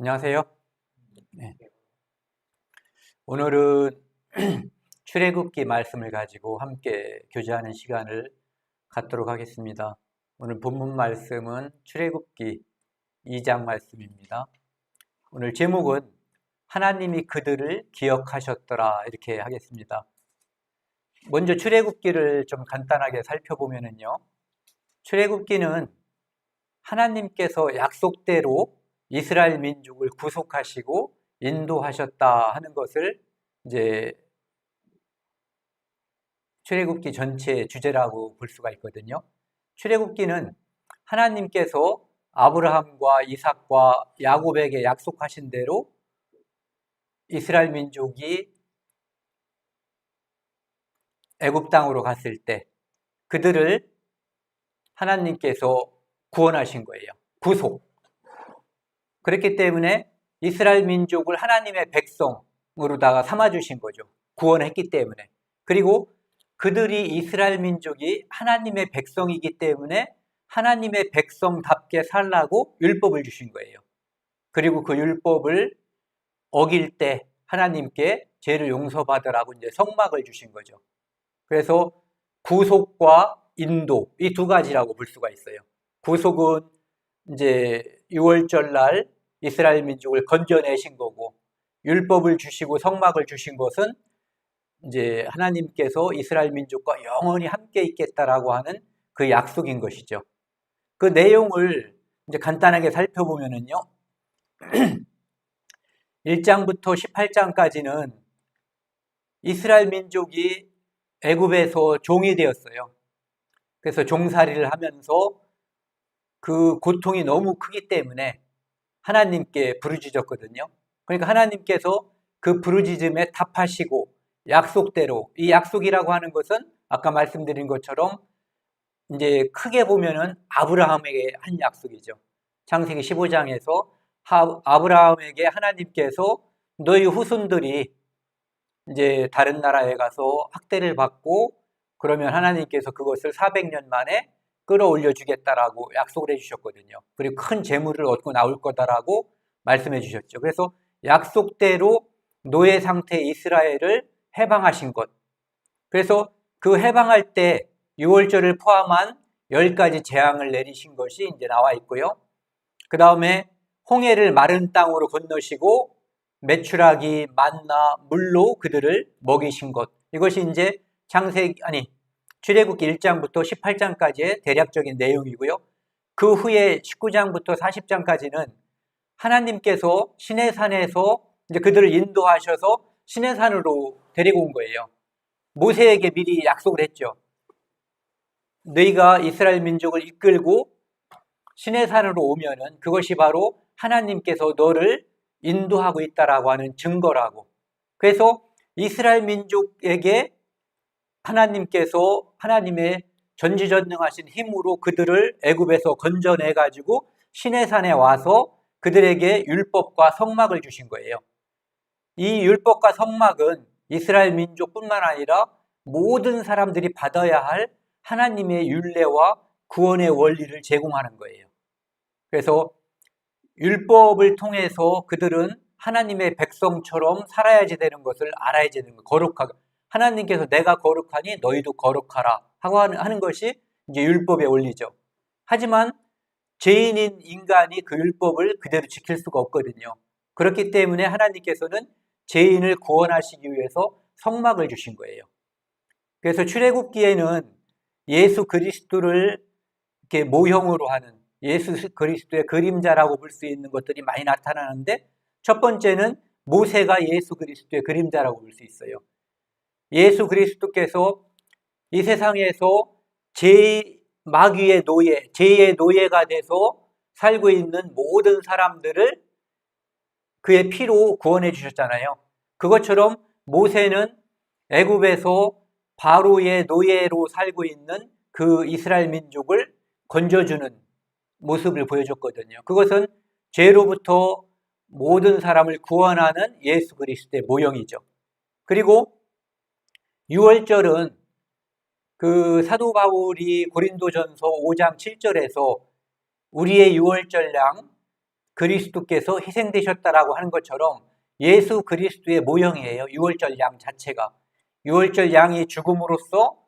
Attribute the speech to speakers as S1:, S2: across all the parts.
S1: 안녕하세요. 네. 오늘은 출애굽기 말씀을 가지고 함께 교제하는 시간을 갖도록 하겠습니다. 오늘 본문 말씀은 출애굽기 2장 말씀입니다. 오늘 제목은 하나님이 그들을 기억하셨더라 이렇게 하겠습니다. 먼저 출애굽기를 좀 간단하게 살펴보면요. 출애굽기는 하나님께서 약속대로 이스라엘 민족을 구속하시고 인도하셨다 하는 것을 이제 출애굽기 전체의 주제라고 볼 수가 있거든요. 출애굽기는 하나님께서 아브라함과 이삭과 야곱에게 약속하신 대로 이스라엘 민족이 애굽 땅으로 갔을 때 그들을 하나님께서 구원하신 거예요. 구속. 그렇기 때문에 이스라엘 민족을 하나님의 백성으로다가 삼아주신 거죠. 구원했기 때문에. 그리고 그들이 이스라엘 민족이 하나님의 백성이기 때문에 하나님의 백성답게 살라고 율법을 주신 거예요. 그리고 그 율법을 어길 때 하나님께 죄를 용서받으라고 이제 성막을 주신 거죠. 그래서 구속과 인도, 이 두 가지라고 볼 수가 있어요. 구속은 이제 6월절 날 이스라엘 민족을 건져내신 거고, 율법을 주시고 성막을 주신 것은 이제 하나님께서 이스라엘 민족과 영원히 함께 있겠다라고 하는 그 약속인 것이죠. 그 내용을 이제 간단하게 살펴보면은요, 1장부터 18장까지는 이스라엘 민족이 애굽에서 종이 되었어요. 그래서 종살이를 하면서 그 고통이 너무 크기 때문에 하나님께 부르짖었거든요. 그러니까 하나님께서 그 부르짖음에 답하시고 약속대로, 이 약속이라고 하는 것은 아까 말씀드린 것처럼 이제 크게 보면은 아브라함에게 한 약속이죠. 창세기 15장에서 아브라함에게 하나님께서 너희 후손들이 이제 다른 나라에 가서 학대를 받고 그러면 하나님께서 그것을 400년 만에 끌어올려 주겠다라고 약속을 해주셨거든요. 그리고 큰 재물을 얻고 나올 거다라고 말씀해 주셨죠. 그래서 약속대로 노예 상태의 이스라엘을 해방하신 것. 그래서 그 해방할 때 6월절을 포함한 10가지 재앙을 내리신 것이 이제 나와 있고요. 그 다음에 홍해를 마른 땅으로 건너시고 메추라기, 만나, 물로 그들을 먹이신 것. 이것이 이제 출애굽기 1장부터 18장까지의 대략적인 내용이고요. 그 후에 19장부터 40장까지는 하나님께서 시내산에서 이제 그들을 인도하셔서 시내산으로 데리고 온 거예요. 모세에게 미리 약속을 했죠. 너희가 이스라엘 민족을 이끌고 시내산으로 오면은 그것이 바로 하나님께서 너를 인도하고 있다라고 하는 증거라고. 그래서 이스라엘 민족에게 하나님께서 하나님의 전지전능하신 힘으로 그들을 애굽에서 건져내 가지고 시내산에 와서 그들에게 율법과 성막을 주신 거예요. 이 율법과 성막은 이스라엘 민족뿐만 아니라 모든 사람들이 받아야 할 하나님의 율례와 구원의 원리를 제공하는 거예요. 그래서 율법을 통해서 그들은 하나님의 백성처럼 살아야지 되는 것을 알아야지 되는 거예요. 거룩하게. 하나님께서 내가 거룩하니 너희도 거룩하라 하고 하는 것이 이제 율법의 원리죠. 하지만 죄인인 인간이 그 율법을 그대로 지킬 수가 없거든요. 그렇기 때문에 하나님께서는 죄인을 구원하시기 위해서 성막을 주신 거예요. 그래서 출애굽기에는 예수 그리스도를 이렇게 모형으로 하는 예수 그리스도의 그림자라고 볼 수 있는 것들이 많이 나타나는데 첫 번째는 모세가 예수 그리스도의 그림자라고 볼 수 있어요. 예수 그리스도께서 이 세상에서 마귀의 노예, 죄의 노예가 돼서 살고 있는 모든 사람들을 그의 피로 구원해 주셨잖아요. 그것처럼 모세는 애굽에서 바로의 노예로 살고 있는 그 이스라엘 민족을 건져주는 모습을 보여줬거든요. 그것은 죄로부터 모든 사람을 구원하는 예수 그리스도의 모형이죠. 그리고 6월절은 그 사도 바울이 고린도전서 5장 7절에서 우리의 6월절 양 그리스도께서 희생되셨다라고 하는 것처럼 예수 그리스도의 모형이에요. 유월절 양 자체가. 유월절 양이 죽음으로써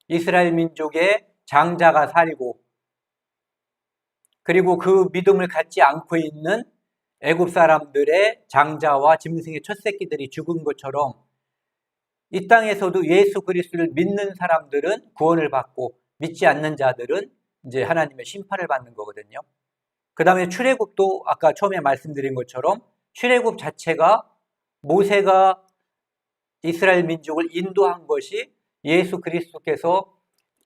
S1: 이스라엘 민족의 장자가 살고, 그리고 그 믿음을 갖지 않고 있는 애굽 사람들의 장자와 짐승의 첫 새끼들이 죽은 것처럼 이 땅에서도 예수 그리스도를 믿는 사람들은 구원을 받고 믿지 않는 자들은 이제 하나님의 심판을 받는 거거든요. 그 다음에 출애굽도 아까 처음에 말씀드린 것처럼 출애굽 자체가 모세가 이스라엘 민족을 인도한 것이 예수 그리스도께서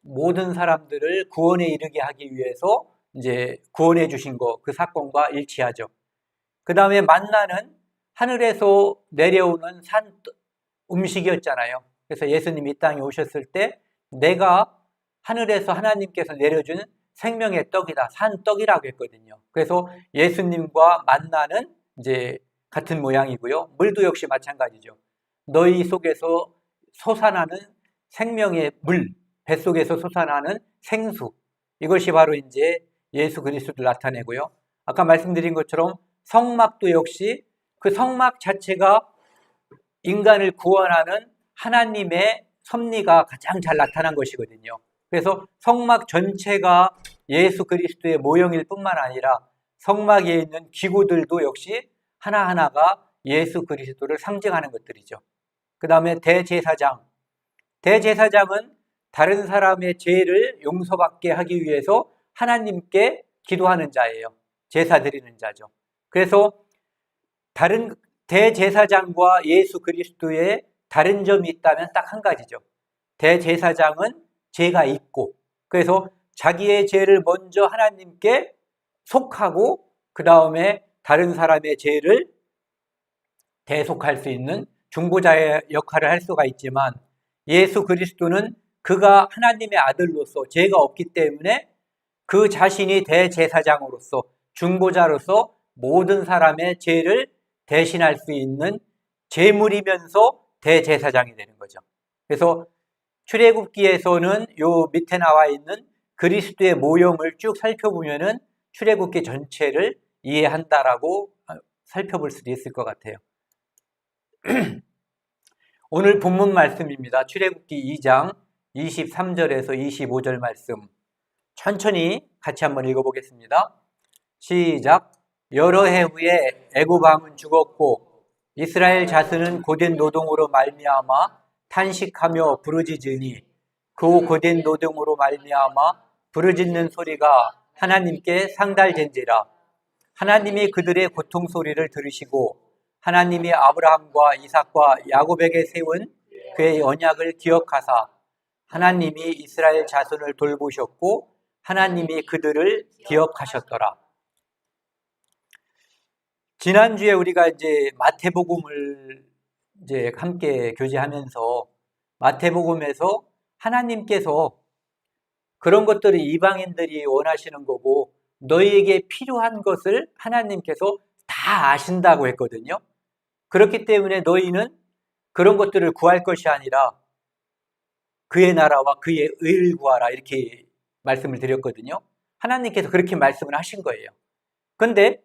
S1: 모든 사람들을 구원에 이르게 하기 위해서 이제 구원해 주신 거, 그 사건과 일치하죠. 그 다음에 만나는 하늘에서 내려오는 산 음식이었잖아요. 그래서 예수님이 이 땅에 오셨을 때 내가 하늘에서 하나님께서 내려준 생명의 떡이다, 산 떡이라고 했거든요. 그래서 예수님과 만나는 이제 같은 모양이고요. 물도 역시 마찬가지죠. 너희 속에서 솟아나는 생명의 물, 뱃속에서 솟아나는 생수, 이것이 바로 이제 예수 그리스도를 나타내고요. 아까 말씀드린 것처럼 성막도 역시 그 성막 자체가 인간을 구원하는 하나님의 섭리가 가장 잘 나타난 것이거든요. 그래서 성막 전체가 예수 그리스도의 모형일 뿐만 아니라 성막에 있는 기구들도 역시 하나하나가 예수 그리스도를 상징하는 것들이죠. 그 다음에 대제사장. 대제사장은 다른 사람의 죄를 용서받게 하기 위해서 하나님께 기도하는 자예요. 제사 드리는 자죠. 그래서 다른 대제사장과 예수 그리스도의 다른 점이 있다면 딱 한 가지죠. 대제사장은 죄가 있고, 그래서 자기의 죄를 먼저 하나님께 속하고 그 다음에 다른 사람의 죄를 대속할 수 있는 중보자의 역할을 할 수가 있지만, 예수 그리스도는 그가 하나님의 아들로서 죄가 없기 때문에 그 자신이 대제사장으로서 중보자로서 모든 사람의 죄를 대신할 수 있는 제물이면서 대제사장이 되는 거죠. 그래서 출애굽기에서는 요 밑에 나와 있는 그리스도의 모형을 쭉 살펴보면은 출애굽기 전체를 이해한다라고 살펴볼 수도 있을 것 같아요. 오늘 본문 말씀입니다. 출애굽기 2장 23절에서 25절 말씀. 천천히 같이 한번 읽어보겠습니다. 시작. 여러 해 후에 애굽 왕은 죽었고 이스라엘 자손은 고된 노동으로 말미암아 탄식하며 부르짖으니 그 고된 노동으로 말미암아 부르짖는 소리가 하나님께 상달된지라. 하나님이 그들의 고통 소리를 들으시고 하나님이 아브라함과 이삭과 야곱에게 세운 그의 언약을 기억하사 하나님이 이스라엘 자손을 돌보셨고 하나님이 그들을 기억하셨더라. 지난주에 우리가 이제 마태복음을 이제 함께 교제하면서 마태복음에서 하나님께서 그런 것들을 이방인들이 원하시는 거고 너희에게 필요한 것을 하나님께서 다 아신다고 했거든요. 그렇기 때문에 너희는 그런 것들을 구할 것이 아니라 그의 나라와 그의 의를 구하라 이렇게 말씀을 드렸거든요. 하나님께서 그렇게 말씀을 하신 거예요. 그런데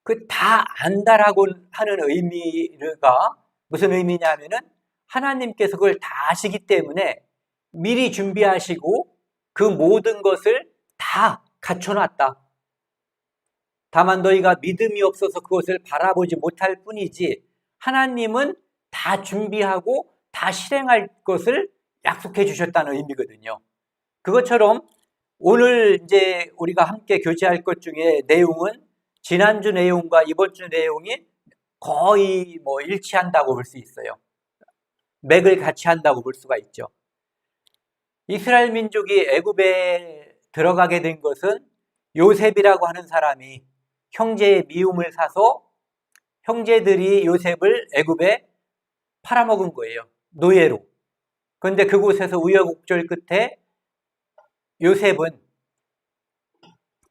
S1: 그 다 안다라고 하는 의미가 무슨 의미냐면은 하나님께서 그걸 다 아시기 때문에 미리 준비하시고 그 모든 것을 다 갖춰놨다. 다만 너희가 믿음이 없어서 그것을 바라보지 못할 뿐이지 하나님은 다 준비하고 다 실행할 것을 약속해 주셨다는 의미거든요. 그것처럼 오늘 이제 우리가 함께 교제할 것 중에 내용은 지난주 내용과 이번 주 내용이 거의 일치한다고 볼 수 있어요. 맥을 같이 한다고 볼 수가 있죠. 이스라엘 민족이 애굽에 들어가게 된 것은 요셉이라고 하는 사람이 형제의 미움을 사서 형제들이 요셉을 애굽에 팔아먹은 거예요. 노예로. 그런데 그곳에서 우여곡절 끝에 요셉은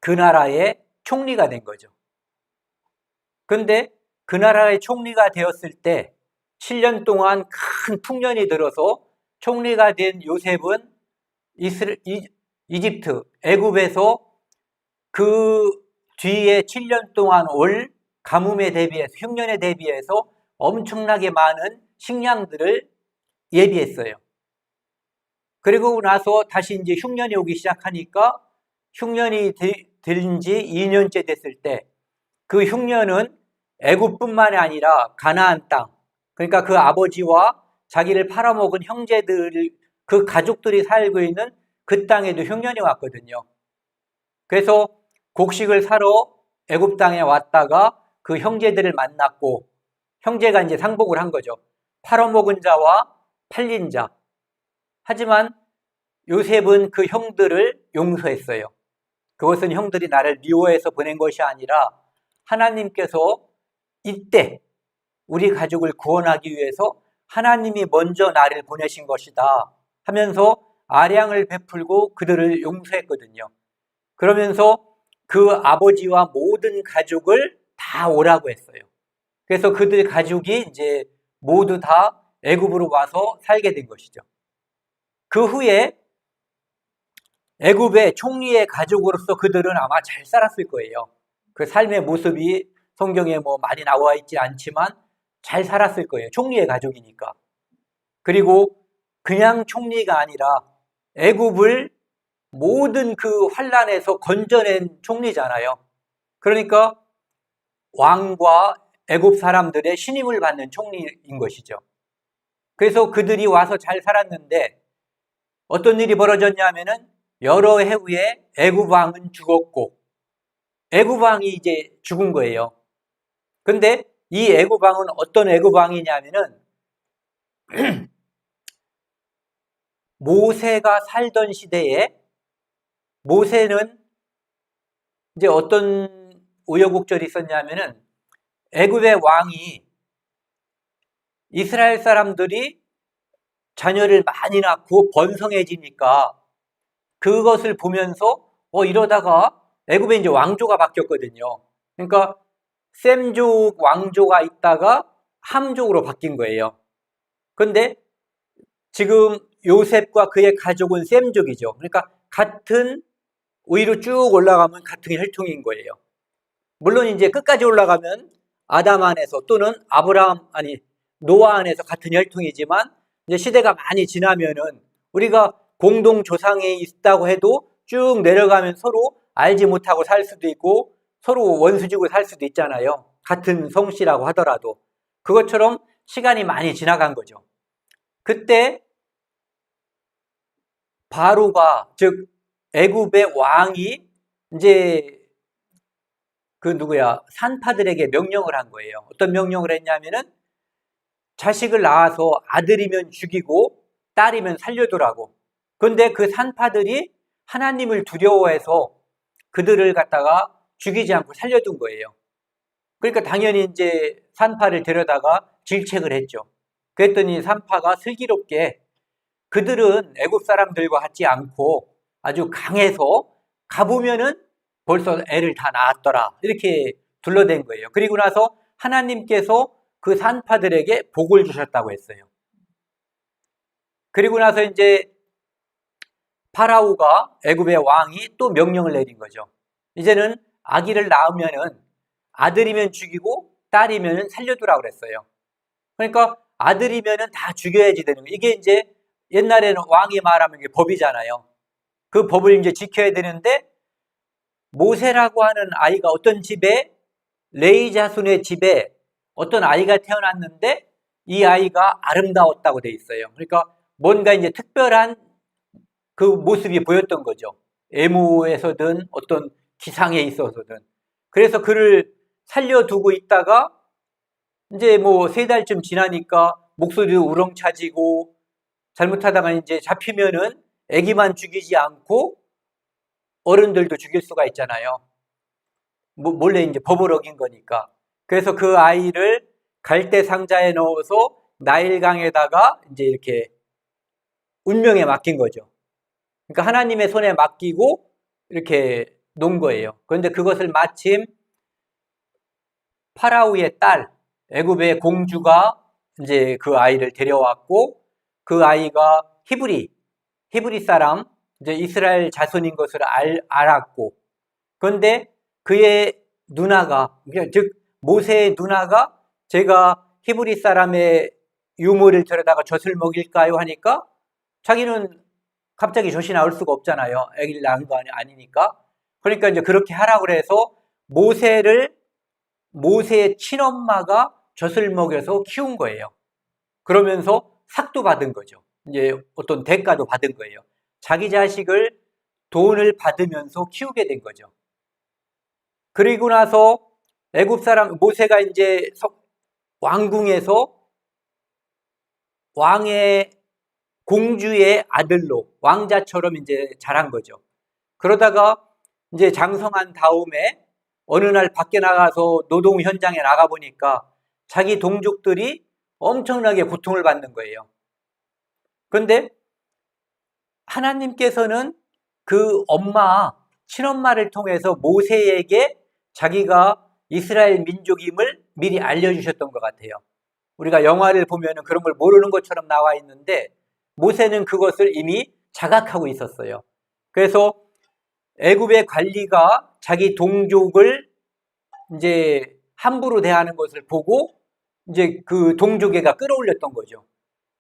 S1: 그 나라의 총리가 된 거죠. 그런데 그 나라의 총리가 되었을 때 7년 동안 큰 풍년이 들어서 총리가 된 요셉은 이집트, 애굽에서 그 뒤에 7년 동안 올 가뭄에 대비해서, 흉년에 대비해서 엄청나게 많은 식량들을 예비했어요. 그리고 나서 다시 이제 흉년이 오기 시작하니까 흉년이 된 지 2년째 됐을 때 그 흉년은 애굽뿐만이 아니라 가나안 땅, 그러니까 그 아버지와 자기를 팔아먹은 형제들, 그 가족들이 살고 있는 그 땅에도 흉년이 왔거든요. 그래서 곡식을 사러 애굽 땅에 왔다가 그 형제들을 만났고, 형제가 이제 상복을 한 거죠. 팔아먹은 자와 팔린 자. 하지만 요셉은 그 형들을 용서했어요. 그것은 형들이 나를 미워해서 보낸 것이 아니라 하나님께서 이때 우리 가족을 구원하기 위해서 하나님이 먼저 나를 보내신 것이다 하면서 아량을 베풀고 그들을 용서했거든요. 그러면서 그 아버지와 모든 가족을 다 오라고 했어요. 그래서 그들 가족이 이제 모두 다 애굽으로 와서 살게 된 것이죠. 그 후에 애굽의 총리의 가족으로서 그들은 아마 잘 살았을 거예요. 그 삶의 모습이 성경에 뭐 많이 나와 있지 않지만 잘 살았을 거예요. 총리의 가족이니까. 그리고 그냥 총리가 아니라 애굽을 모든 그 환란에서 건져낸 총리잖아요. 그러니까 왕과 애굽 사람들의 신임을 받는 총리인 것이죠. 그래서 그들이 와서 잘 살았는데 어떤 일이 벌어졌냐면은 여러 해 후에 애굽 왕은 죽었고 애굽 왕이 이제 죽은 거예요. 근데 이 애굽 왕은 어떤 애굽 왕이냐면은 모세가 살던 시대에 모세는 이제 어떤 우여곡절이 있었냐면은 애굽의 왕이 이스라엘 사람들이 자녀를 많이 낳고 번성해지니까 그것을 보면서 이러다가 애굽에 이제 왕조가 바뀌었거든요. 그러니까 셈족 왕조가 있다가 함족으로 바뀐 거예요. 그런데 지금 요셉과 그의 가족은 셈족이죠. 그러니까 같은 위로 쭉 올라가면 같은 혈통인 거예요. 물론 이제 끝까지 올라가면 아담 안에서 또는 노아 안에서 같은 혈통이지만 이제 시대가 많이 지나면은 우리가 공동 조상이 있다고 해도 쭉 내려가면 서로 알지 못하고 살 수도 있고 서로 원수지고 살 수도 있잖아요. 같은 성씨라고 하더라도. 그것처럼 시간이 많이 지나간 거죠. 그때 바로가, 즉 애굽의 왕이 이제 산파들에게 명령을 한 거예요. 어떤 명령을 했냐면은 자식을 낳아서 아들이면 죽이고 딸이면 살려두라고. 그런데 그 산파들이 하나님을 두려워해서 그들을 갖다가 죽이지 않고 살려둔 거예요. 그러니까 당연히 이제 산파를 데려다가 질책을 했죠. 그랬더니 산파가 슬기롭게 그들은 애굽 사람들과 같지 않고 아주 강해서 가보면은 벌써 애를 다 낳았더라. 이렇게 둘러댄 거예요. 그리고 나서 하나님께서 그 산파들에게 복을 주셨다고 했어요. 그리고 나서 이제 파라오가 애굽의 왕이 또 명령을 내린 거죠. 이제는 아기를 낳으면은 아들이면 죽이고 딸이면 살려두라고 그랬어요. 그러니까 아들이면은 다 죽여야지 되는 거예요. 이게 이제 옛날에는 왕이 말하면 이게 법이잖아요. 그 법을 이제 지켜야 되는데 모세라고 하는 아이가 어떤 집에 레위 자손의 집에 어떤 아이가 태어났는데 이 아이가 아름다웠다고 돼 있어요. 그러니까 뭔가 이제 특별한 그 모습이 보였던 거죠. 애무에서든 어떤 기상에 있어서든. 그래서 그를 살려두고 있다가 이제 뭐 3달쯤 지나니까 목소리도 우렁차지고 잘못하다가 이제 잡히면은 애기만 죽이지 않고 어른들도 죽일 수가 있잖아요. 몰래 이제 법을 어긴 거니까. 그래서 그 아이를 갈대 상자에 넣어서 나일강에다가 이제 이렇게 운명에 맡긴 거죠. 그러니까 하나님의 손에 맡기고 이렇게 놓은 거예요. 그런데 그것을 마침 파라오의 딸, 애굽의 공주가 이제 그 아이를 데려왔고 그 아이가 히브리 사람, 이제 이스라엘 자손인 것을 알았고 그런데 그의 누나가, 즉 모세의 누나가 제가 히브리 사람의 유모를 데려다가 젖을 먹일까요? 하니까 자기는 갑자기 젖이 나올 수가 없잖아요. 아기를 낳은 거 아니니까. 그러니까 이제 그렇게 하라고 해서 모세의 친엄마가 젖을 먹여서 키운 거예요. 그러면서 삭도 받은 거죠. 이제 어떤 대가도 받은 거예요. 자기 자식을 돈을 받으면서 키우게 된 거죠. 그리고 나서 애굽 사람 모세가 이제 왕궁에서 왕의 공주의 아들로 왕자처럼 이제 자란 거죠. 그러다가 이제 장성한 다음에 어느 날 밖에 나가서 노동 현장에 나가 보니까 자기 동족들이 엄청나게 고통을 받는 거예요. 그런데 하나님께서는 그 친엄마를 통해서 모세에게 자기가 이스라엘 민족임을 미리 알려주셨던 것 같아요. 우리가 영화를 보면 그런 걸 모르는 것처럼 나와 있는데 모세는 그것을 이미 자각하고 있었어요. 그래서 애굽의 관리가 자기 동족을 이제 함부로 대하는 것을 보고 이제 그 동족애가 끌어올렸던 거죠.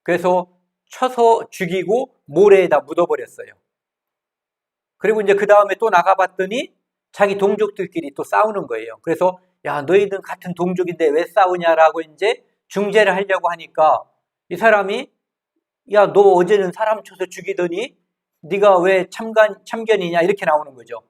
S1: 그래서 쳐서 죽이고 모래에다 묻어버렸어요. 그리고 이제 그 다음에 또 나가봤더니 자기 동족들끼리 또 싸우는 거예요. 그래서 야, 너희들 같은 동족인데 왜 싸우냐라고 이제 중재를 하려고 하니까 이 사람이 야, 너 어제는 사람 쳐서 죽이더니 네가 왜 참견이냐 이렇게 나오는 거죠.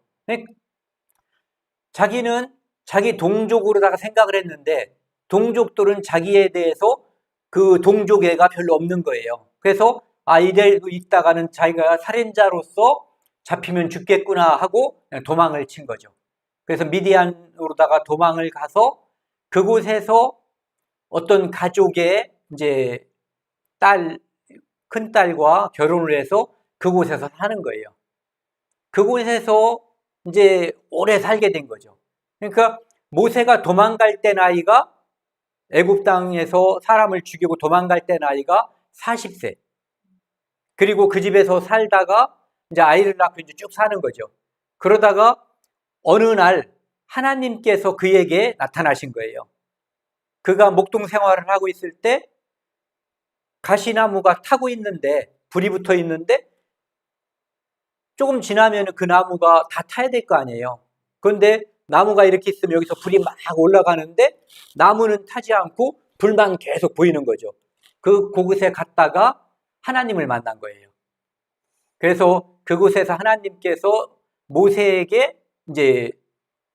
S1: 자기는 자기 동족으로다가 생각을 했는데 동족들은 자기에 대해서 그 동족애가 별로 없는 거예요. 그래서 이대로 있다가는 자기가 살인자로서 잡히면 죽겠구나 하고 도망을 친 거죠. 그래서 미디안으로다가 도망을 가서 그곳에서 어떤 가족의 이제 큰 딸과 결혼을 해서 그곳에서 사는 거예요. 그곳에서 이제 오래 살게 된 거죠. 그러니까 모세가 도망갈 때 나이가 애굽 땅에서 사람을 죽이고 도망갈 때 나이가 40세. 그리고 그 집에서 살다가 이제 아이를 낳고 이제 쭉 사는 거죠. 그러다가 어느 날 하나님께서 그에게 나타나신 거예요. 그가 목동 생활을 하고 있을 때 가시나무가 타고 있는데 불이 붙어 있는데 조금 지나면 그 나무가 다 타야 될 거 아니에요. 그런데 나무가 이렇게 있으면 여기서 불이 막 올라가는데 나무는 타지 않고 불만 계속 보이는 거죠. 그곳에 갔다가 하나님을 만난 거예요. 그래서 그곳에서 하나님께서 모세에게 이제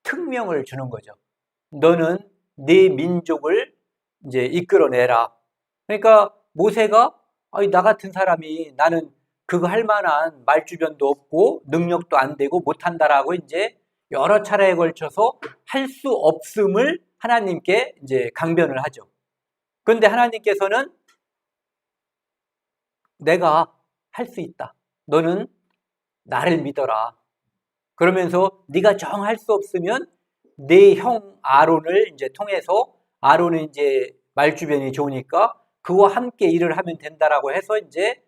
S1: 특명을 주는 거죠. 너는 네 민족을 이제 이끌어내라. 그러니까 모세가 나 같은 사람이 나는 그거 할 만한 말주변도 없고 능력도 안 되고 못한다라고 이제 여러 차례에 걸쳐서 할 수 없음을 하나님께 이제 강변을 하죠. 그런데 하나님께서는 내가 할 수 있다. 너는 나를 믿어라. 그러면서 네가 정 할 수 없으면 네 형 아론을 이제 통해서 아론은 이제 말주변이 좋으니까 그와 함께 일을 하면 된다라고 해서 이제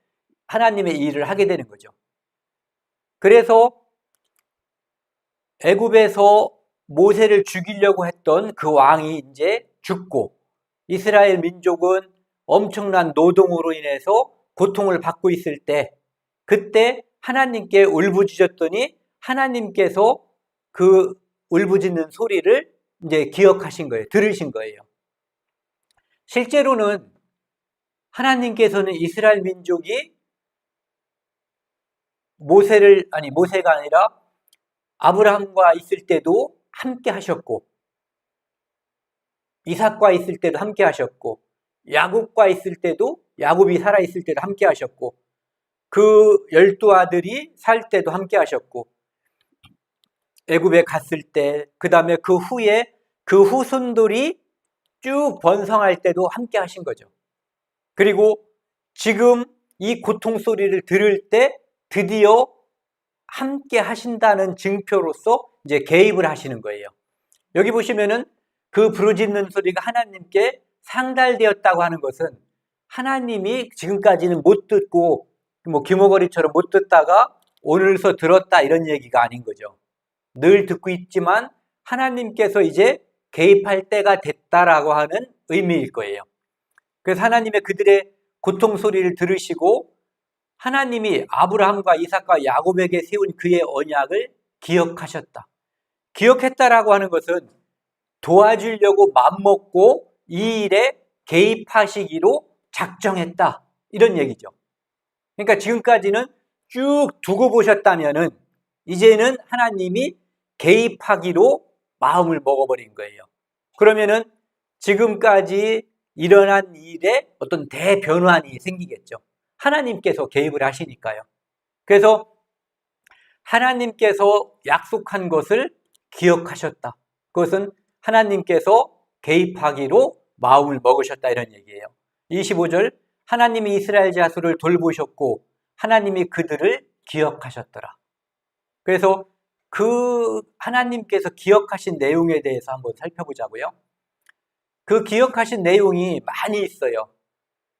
S1: 하나님의 일을 하게 되는 거죠. 그래서 애굽에서 모세를 죽이려고 했던 그 왕이 이제 죽고 이스라엘 민족은 엄청난 노동으로 인해서 고통을 받고 있을 때 그때 하나님께 울부짖었더니 하나님께서 그 울부짖는 소리를 이제 기억하신 거예요. 들으신 거예요. 실제로는 하나님께서는 이스라엘 민족이 모세가 아니라 아브라함과 있을 때도 함께 하셨고 이삭과 있을 때도 함께 하셨고 야곱과 있을 때도 야곱이 살아있을 때도 함께 하셨고 그 12아들이 살 때도 함께 하셨고 애굽에 갔을 때 그 다음에 그 후에 그 후손들이 쭉 번성할 때도 함께 하신 거죠. 그리고 지금 이 고통 소리를 들을 때 드디어 함께 하신다는 증표로서 이제 개입을 하시는 거예요. 여기 보시면은 그 부르짖는 소리가 하나님께 상달되었다고 하는 것은 하나님이 지금까지는 못 듣고 귀머거리처럼 못 듣다가 오늘서 들었다 이런 얘기가 아닌 거죠. 늘 듣고 있지만 하나님께서 이제 개입할 때가 됐다라고 하는 의미일 거예요. 그래서 하나님의 그들의 고통 소리를 들으시고 하나님이 아브라함과 이삭과 야곱에게 세운 그의 언약을 기억하셨다. 기억했다라고 하는 것은 도와주려고 맘먹고 이 일에 개입하시기로 작정했다. 이런 얘기죠. 그러니까 지금까지는 쭉 두고 보셨다면은 이제는 하나님이 개입하기로 마음을 먹어버린 거예요. 그러면은 지금까지 일어난 일에 어떤 대변환이 생기겠죠. 하나님께서 개입을 하시니까요. 그래서 하나님께서 약속한 것을 기억하셨다. 그것은 하나님께서 개입하기로 마음을 먹으셨다 이런 얘기예요. 25절 하나님이 이스라엘 자손을 돌보셨고 하나님이 그들을 기억하셨더라. 그래서 그 하나님께서 기억하신 내용에 대해서 한번 살펴보자고요. 그 기억하신 내용이 많이 있어요.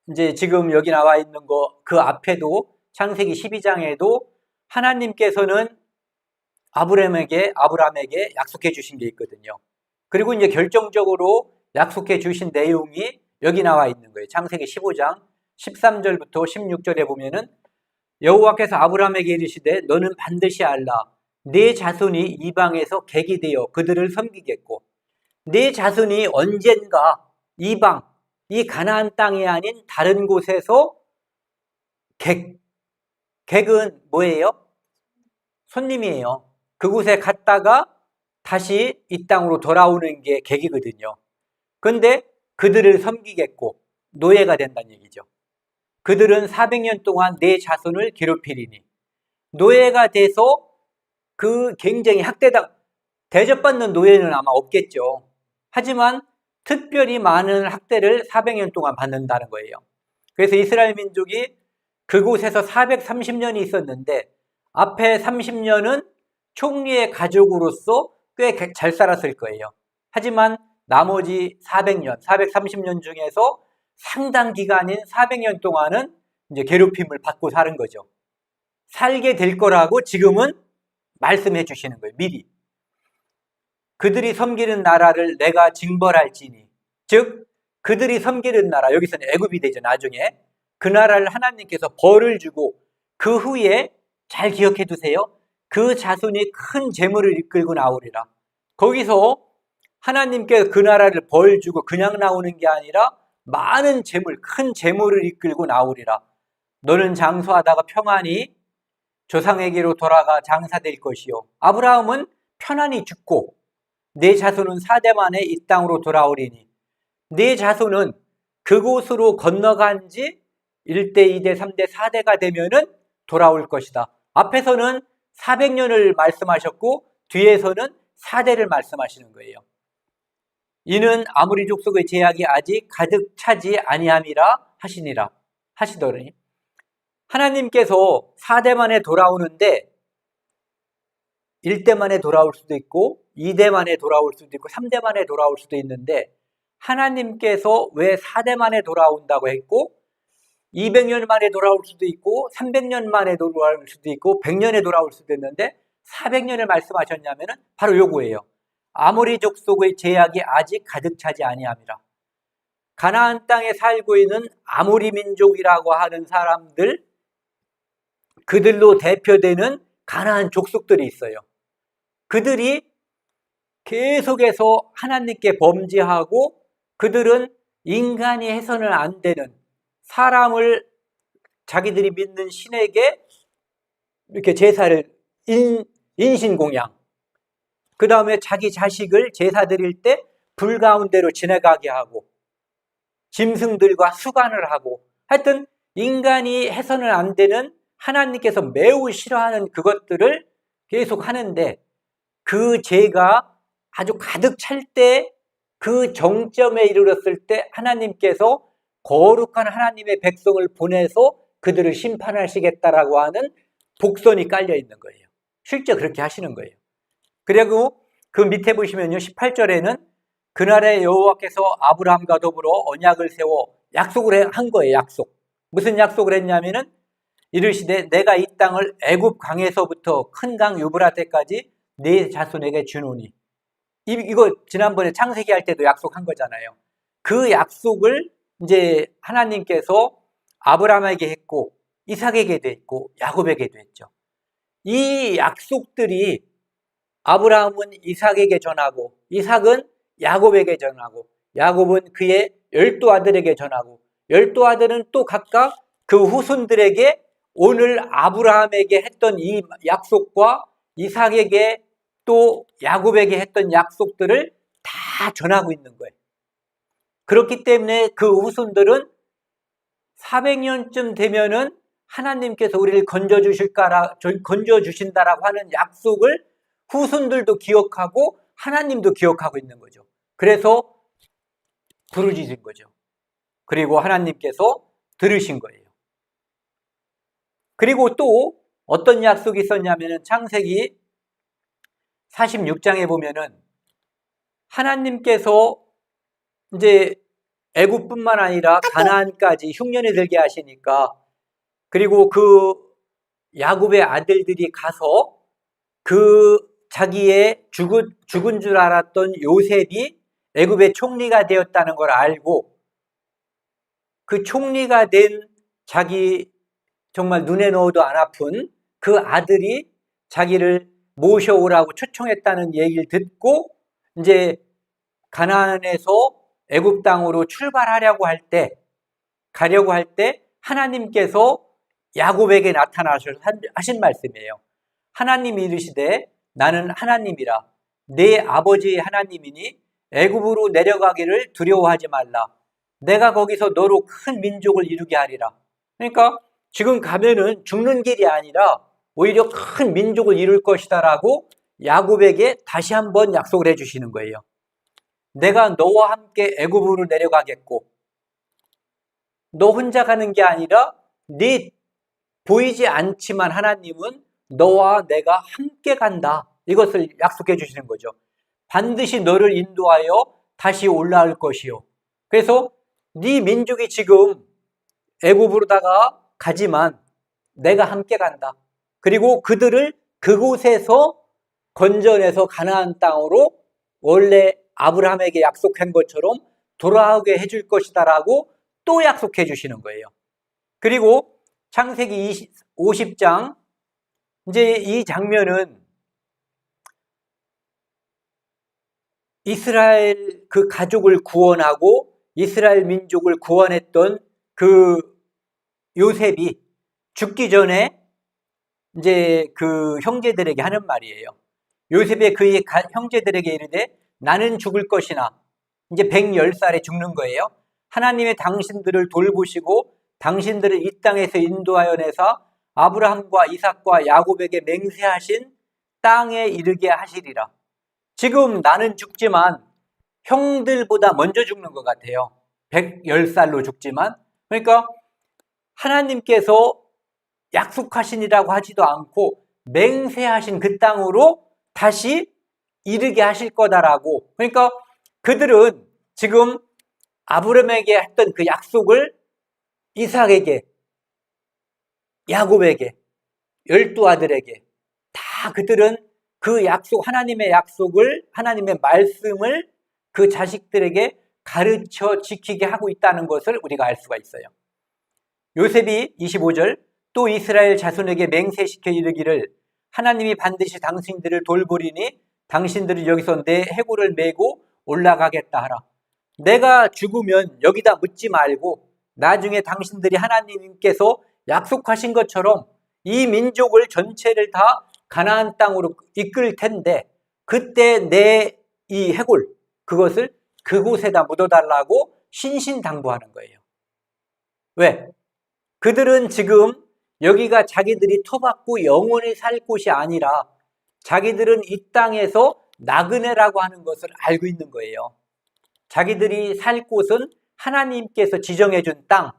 S1: 이제 지금 여기 나와 있는 거 그 앞에도 창세기 12장에도 하나님께서는 아브라함에게 약속해 주신 게 있거든요. 그리고 이제 결정적으로 약속해 주신 내용이 여기 나와 있는 거예요. 창세기 15장 13절부터 16절에 보면은 여호와께서 아브라함에게 이르시되 너는 반드시 알라 네 자손이 이방에서 객이 되어 그들을 섬기겠고 네 자손이 언젠가 이방 이 가나안 땅이 아닌 다른 곳에서 객은 뭐예요? 손님이에요. 그곳에 갔다가 다시 이 땅으로 돌아오는 게 객이거든요. 그런데 그들을 섬기겠고 노예가 된다는 얘기죠. 그들은 400년 동안 내 자손을 괴롭히리니 노예가 돼서 그 굉장히 대접받는 노예는 아마 없겠죠. 하지만 특별히 많은 학대를 400년 동안 받는다는 거예요. 그래서 이스라엘 민족이 그곳에서 430년이 있었는데 앞에 30년은 총리의 가족으로서 꽤 잘 살았을 거예요. 하지만 나머지 400년, 430년 중에서 상당 기간인 400년 동안은 이제 괴롭힘을 받고 사는 거죠. 살게 될 거라고 지금은 말씀해 주시는 거예요. 미리. 그들이 섬기는 나라를 내가 징벌할지니. 즉 그들이 섬기는 나라, 여기서는 애굽이 되죠. 나중에. 그 나라를 하나님께서 벌을 주고 그 후에 잘 기억해 두세요. 그 자손이 큰 재물을 이끌고 나오리라. 거기서 하나님께 그 나라를 벌 주고 그냥 나오는 게 아니라 많은 재물, 큰 재물을 이끌고 나오리라. 너는 장수하다가 평안히 조상에게로 돌아가 장사될 것이요. 아브라함은 편안히 죽고 네 자손은 4대 만에 이 땅으로 돌아오리니 네 자손은 그곳으로 건너간 지 1대, 2대, 3대, 4대가 되면은 돌아올 것이다. 앞에서는 400년을 말씀하셨고 뒤에서는 4대를 말씀하시는 거예요. 이는 아모리 족속의 제약이 아직 가득 차지 아니함이라 하시더니 하나님께서 4대 만에 돌아오는데 1대 만에 돌아올 수도 있고 2대 만에 돌아올 수도 있고 3대 만에 돌아올 수도 있는데 하나님께서 왜 4대 만에 돌아온다고 했고 200년 만에 돌아올 수도 있고 300년 만에 돌아올 수도 있고 100년에 돌아올 수도 있는데 400년을 말씀하셨냐면은 바로 요거예요. 아모리 족속의 제약이 아직 가득 차지 아니함이라. 가나안 땅에 살고 있는 아모리 민족이라고 하는 사람들, 그들로 대표되는 가나안 족속들이 있어요. 그들이 계속해서 하나님께 범죄하고 그들은 인간이 해서는 안 되는 사람을 자기들이 믿는 신에게 이렇게 제사를 인신공양, 그 다음에 자기 자식을 제사 드릴 때 불 가운데로 지나가게 하고 짐승들과 수간을 하고 하여튼 인간이 해서는 안 되는 하나님께서 매우 싫어하는 그것들을 계속 하는데 그 죄가 아주 가득 찰 때 그 정점에 이르렀을 때 하나님께서 거룩한 하나님의 백성을 보내서 그들을 심판하시겠다라고 하는 복선이 깔려 있는 거예요. 실제 그렇게 하시는 거예요. 그리고 그 밑에 보시면요, 18절에는 그날에 여호와께서 아브라함과 더불어 언약을 세워 약속을 한 거예요. 약속. 무슨 약속을 했냐면은 이르시되 내가 이 땅을 애굽 강에서부터 큰 강 유브라데까지 네 자손에게 주노니 이거 지난번에 창세기 할 때도 약속한 거잖아요. 그 약속을 이제 하나님께서 아브라함에게 했고 이삭에게도 했고 야곱에게도 했죠. 이 약속들이 아브라함은 이삭에게 전하고 이삭은 야곱에게 전하고 야곱은 그의 12아들에게 전하고 12아들은 또 각각 그 후손들에게 오늘 아브라함에게 했던 이 약속과 이삭에게 또 야곱에게 했던 약속들을 다 전하고 있는 거예요. 그렇기 때문에 그 후손들은 400년쯤 되면은 하나님께서 우리를 건져주신다라고 하는 약속을 후손들도 기억하고 하나님도 기억하고 있는 거죠. 그래서 부르짖은 거죠. 그리고 하나님께서 들으신 거예요. 그리고 또 어떤 약속이 있었냐면은 창세기 46장에 보면은 하나님께서 이제 애굽뿐만 아니라 가나안까지 흉년이 들게 하시니까 그리고 그 야곱의 아들들이 가서 그 자기의 죽은 줄 알았던 요셉이 애굽의 총리가 되었다는 걸 알고 그 총리가 된 자기 정말 눈에 넣어도 안 아픈 그 아들이 자기를 모셔오라고 초청했다는 얘기를 듣고 이제 가나안에서 애굽 땅으로 출발하려고 가려고 할 때 하나님께서 야곱에게 나타나셔서 하신 말씀이에요. 하나님이 이르시되 나는 하나님이라 내 아버지의 하나님이니 애굽으로 내려가기를 두려워하지 말라. 내가 거기서 너로 큰 민족을 이루게 하리라. 그러니까 지금 가면은 죽는 길이 아니라 오히려 큰 민족을 이룰 것이다라고 야곱에게 다시 한번 약속을 해주시는 거예요. 내가 너와 함께 애굽으로 내려가겠고 너 혼자 가는 게 아니라 네 보이지 않지만 하나님은 너와 내가 함께 간다. 이것을 약속해 주시는 거죠. 반드시 너를 인도하여 다시 올라올 것이요. 그래서 네 민족이 지금 애굽으로다가 가지만 내가 함께 간다. 그리고 그들을 그곳에서 건져내서 가나안 땅으로 원래 아브라함에게 약속한 것처럼 돌아오게 해줄 것이다라고 또 약속해 주시는 거예요. 그리고 창세기 50장 이제 이 장면은 이스라엘 그 가족을 구원하고 이스라엘 민족을 구원했던 그 요셉이 죽기 전에 이제 그 형제들에게 하는 말이에요. 요셉이 그의 형제들에게 이르되 나는 죽을 것이나 이제 110살에 죽는 거예요. 하나님의 당신들을 돌보시고 당신들을 이 땅에서 인도하여 내사 아브라함과 이삭과 야곱에게 맹세하신 땅에 이르게 하시리라. 지금 나는 죽지만 형들보다 먼저 죽는 것 같아요. 110살로 죽지만. 그러니까 하나님께서 약속하시니라고 하지도 않고 맹세하신 그 땅으로 다시 이르게 하실 거다라고. 그러니까 그들은 지금 아브라함에게 했던 그 약속을 이삭에게, 야곱에게, 12아들에게 다 그들은 그 약속, 하나님의 약속을, 하나님의 말씀을 그 자식들에게 가르쳐 지키게 하고 있다는 것을 우리가 알 수가 있어요. 요셉이 25절 또 이스라엘 자손에게 맹세시켜 이르기를 하나님이 반드시 당신들을 돌보리니 당신들은 여기서 내 해골을 메고 올라가겠다 하라. 내가 죽으면 여기다 묻지 말고 나중에 당신들이 하나님께서 약속하신 것처럼 이 민족을 전체를 다 가나안 땅으로 이끌 텐데 그때 내 이 해골 그것을 그곳에다 묻어달라고 신신당부하는 거예요. 왜? 그들은 지금 여기가 자기들이 터받고 영원히 살 곳이 아니라 자기들은 이 땅에서 나그네라고 하는 것을 알고 있는 거예요. 자기들이 살 곳은 하나님께서 지정해 준 땅,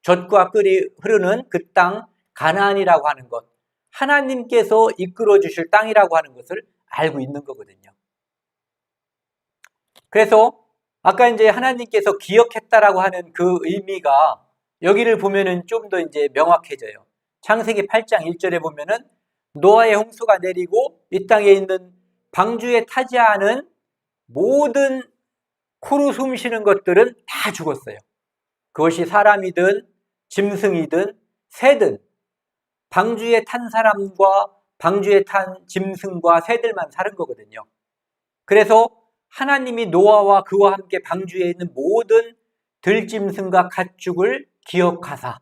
S1: 젖과 꿀이 흐르는 그 땅 가나안이라고 하는 것, 하나님께서 이끌어 주실 땅이라고 하는 것을 알고 있는 거거든요. 그래서 아까 이제 하나님께서 기억했다라고 하는 그 의미가 여기를 보면은 좀 더 이제 명확해져요. 창세기 8장 1절에 보면은 노아의 홍수가 내리고 이 땅에 있는 방주에 타지 않은 모든 코로 숨 쉬는 것들은 다 죽었어요. 그것이 사람이든 짐승이든 새든 방주에 탄 사람과 방주에 탄 짐승과 새들만 사는 거거든요. 그래서 하나님이 노아와 그와 함께 방주에 있는 모든 들짐승과 가축을 기억하사,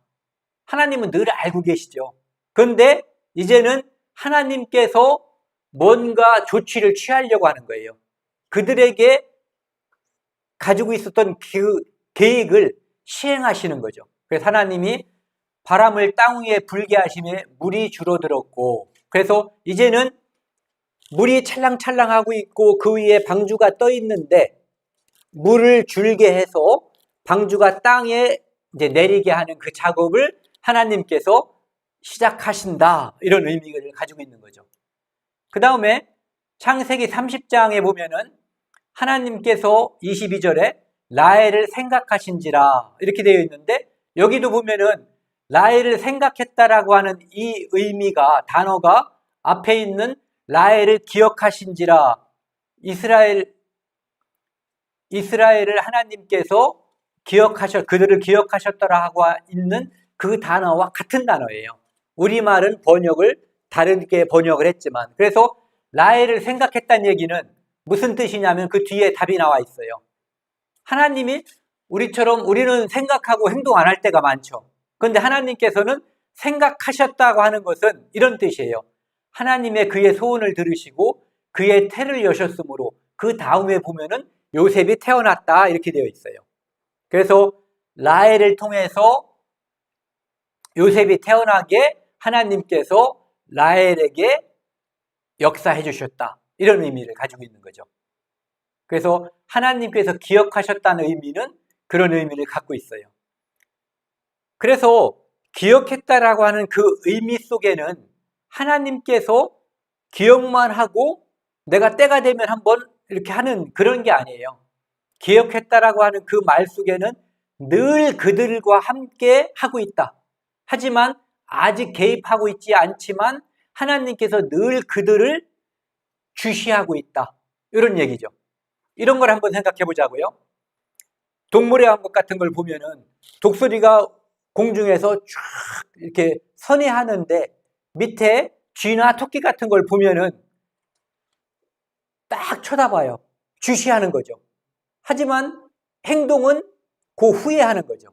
S1: 하나님은 늘 알고 계시죠. 그런데 이제는 하나님께서 뭔가 조치를 취하려고 하는 거예요. 그들에게 가지고 있었던 그 계획을 시행하시는 거죠. 그래서 하나님이 바람을 땅 위에 불게 하시며 물이 줄어들었고, 그래서 이제는 물이 찰랑찰랑하고 있고 그 위에 방주가 떠 있는데 물을 줄게 해서 방주가 땅에 이제 내리게 하는 그 작업을 하나님께서 시작하신다, 이런 의미를 가지고 있는 거죠. 그 다음에 창세기 30장에 보면은 하나님께서 22절에 라헬을 생각하신지라 이렇게 되어 있는데, 여기도 보면은 라헬을 생각했다라고 하는 이 의미가, 단어가 앞에 있는 라헬을 기억하신지라, 이스라엘을 하나님께서 그들을 기억하셨더라 하고 있는 그 단어와 같은 단어예요. 우리말은 번역을 다르게 번역을 했지만, 그래서 라헬을 생각했다는 얘기는 무슨 뜻이냐면 그 뒤에 답이 나와 있어요. 하나님이 우리는 생각하고 행동 안 할 때가 많죠. 그런데 하나님께서는 생각하셨다고 하는 것은 이런 뜻이에요. 하나님의 그의 소원을 들으시고 그의 태를 여셨으므로 그 다음에 보면은 요셉이 태어났다, 이렇게 되어 있어요. 그래서 라헬을 통해서 요셉이 태어나게 하나님께서 라헬에게 역사해 주셨다, 이런 의미를 가지고 있는 거죠. 그래서 하나님께서 기억하셨다는 의미는 그런 의미를 갖고 있어요. 그래서 기억했다라고 하는 그 의미 속에는 하나님께서 기억만 하고 내가 때가 되면 한번 이렇게 하는 그런 게 아니에요. 기억했다라고 하는 그 말 속에는 늘 그들과 함께 하고 있다. 하지만 아직 개입하고 있지 않지만 하나님께서 늘 그들을 주시하고 있다, 이런 얘기죠. 이런 걸 한번 생각해 보자고요. 동물의 왕국 같은 걸 보면은 독수리가 공중에서 쫙 이렇게 선회하는데 밑에 쥐나 토끼 같은 걸 보면은 딱 쳐다봐요. 주시하는 거죠. 하지만 행동은 그 후에 하는 거죠.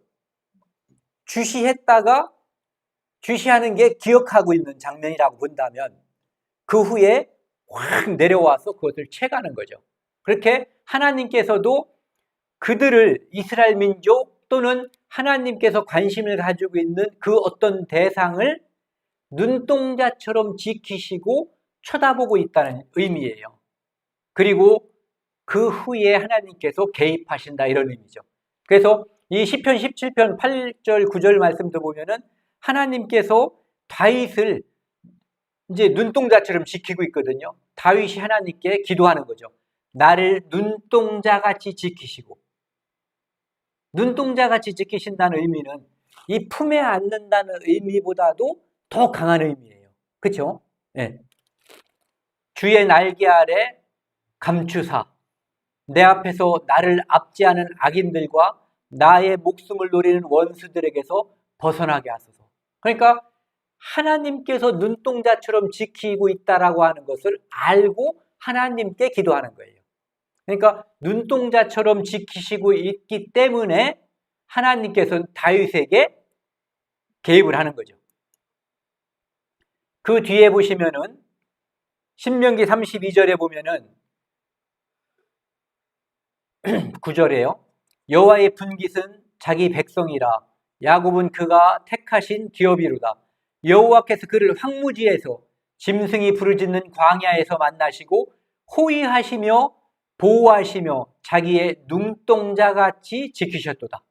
S1: 주시하는 게 기억하고 있는 장면이라고 본다면 그 후에 확 내려와서 그것을 채가는 거죠. 그렇게 하나님께서도 그들을, 이스라엘 민족 또는 하나님께서 관심을 가지고 있는 그 어떤 대상을 눈동자처럼 지키시고 쳐다보고 있다는 의미예요. 그리고 그 후에 하나님께서 개입하신다, 이런 의미죠. 그래서 이 시편 17편 8절 9절 말씀도 보면은 하나님께서 다윗을 이제 눈동자처럼 지키고 있거든요. 다윗이 하나님께 기도하는 거죠. 나를 눈동자같이 지키시고, 눈동자같이 지키신다는 의미는 이 품에 안는다는 의미보다도 더 강한 의미예요. 그렇죠? 네. 주의 날개 아래 감추사, 내 앞에서 나를 압제하는 악인들과 나의 목숨을 노리는 원수들에게서 벗어나게 하소서. 그러니까 하나님께서 눈동자처럼 지키고 있다라고 하는 것을 알고 하나님께 기도하는 거예요. 그러니까 눈동자처럼 지키시고 있기 때문에 하나님께서는 다윗에게 개입을 하는 거죠. 그 뒤에 보시면은 신명기 32절에 보면은 9절에요. 여호와의 분깃은 자기 백성이라, 야곱은 그가 택하신 기업이로다. 여호와께서 그를 황무지에서 짐승이 부르짖는 광야에서 만나시고 호위하시며 보호하시며 자기의 눈동자같이 지키셨도다.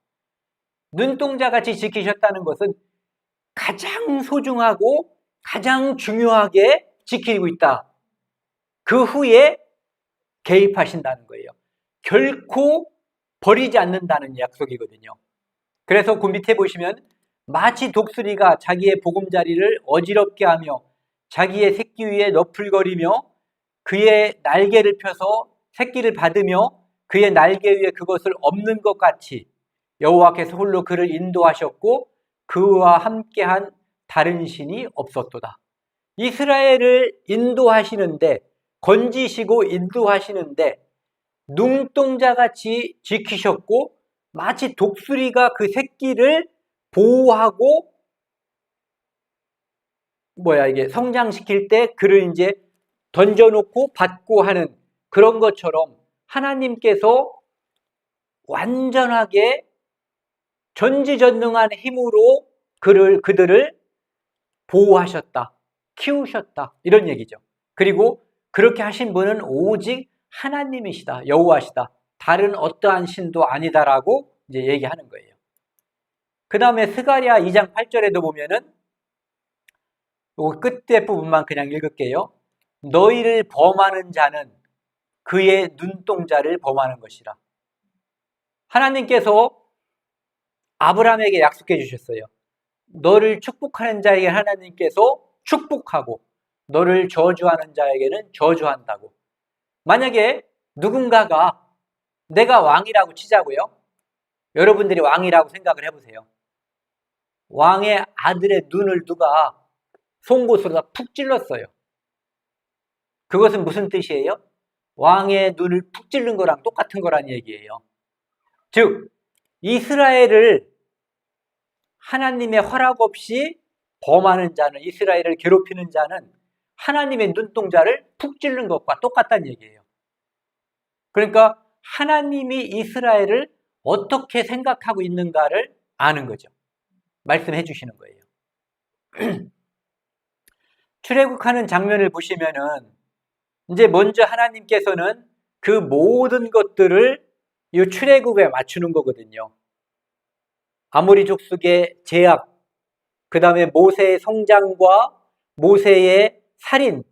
S1: 눈동자같이 지키셨다는 것은 가장 소중하고 가장 중요하게 지키고 있다. 그 후에 개입하신다는 거예요. 결코 버리지 않는다는 약속이거든요. 그래서 그 밑에 보시면 마치 독수리가 자기의 보금자리를 어지럽게 하며 자기의 새끼 위에 너풀거리며 그의 날개를 펴서 새끼를 받으며 그의 날개 위에 그것을 엎는 것 같이 여호와께서 홀로 그를 인도하셨고 그와 함께한 다른 신이 없었도다. 이스라엘을 인도하시는데, 건지시고 인도하시는데 눈동자같이 지키셨고 마치 독수리가 그 새끼를 보호하고 성장시킬 때 그를 이제 던져놓고 받고 하는 그런 것처럼 하나님께서 완전하게 전지전능한 힘으로 그들을 보호하셨다, 키우셨다, 이런 얘기죠. 그리고 그렇게 하신 분은 오직 하나님이시다, 여호와시다, 다른 어떠한 신도 아니다라고 이제 얘기하는 거예요. 그 다음에 스가랴 2장 8절에도 보면은 요 끝에 부분만 그냥 읽을게요. 너희를 범하는 자는 그의 눈동자를 범하는 것이라. 하나님께서 아브라함에게 약속해 주셨어요. 너를 축복하는 자에게 하나님께서 축복하고 너를 저주하는 자에게는 저주한다고. 만약에 누군가가 내가 왕이라고 치자고요. 여러분들이 왕이라고 생각을 해보세요. 왕의 아들의 눈을 누가 송곳으로 푹 찔렀어요. 그것은 무슨 뜻이에요? 왕의 눈을 푹 찔른 거랑 똑같은 거란 얘기예요. 즉 이스라엘을 하나님의 허락 없이 범하는 자는, 이스라엘을 괴롭히는 자는 하나님의 눈동자를 푹 찔른 것과 똑같다는 얘기예요. 그러니까 하나님이 이스라엘을 어떻게 생각하고 있는가를 아는 거죠. 말씀해 주시는 거예요. 출애굽하는 장면을 보시면은 이제 먼저 하나님께서는 그 모든 것들을 이 출애굽에 맞추는 거거든요. 아모리 족속의 제약, 그 다음에 모세의 성장과 모세의 살인,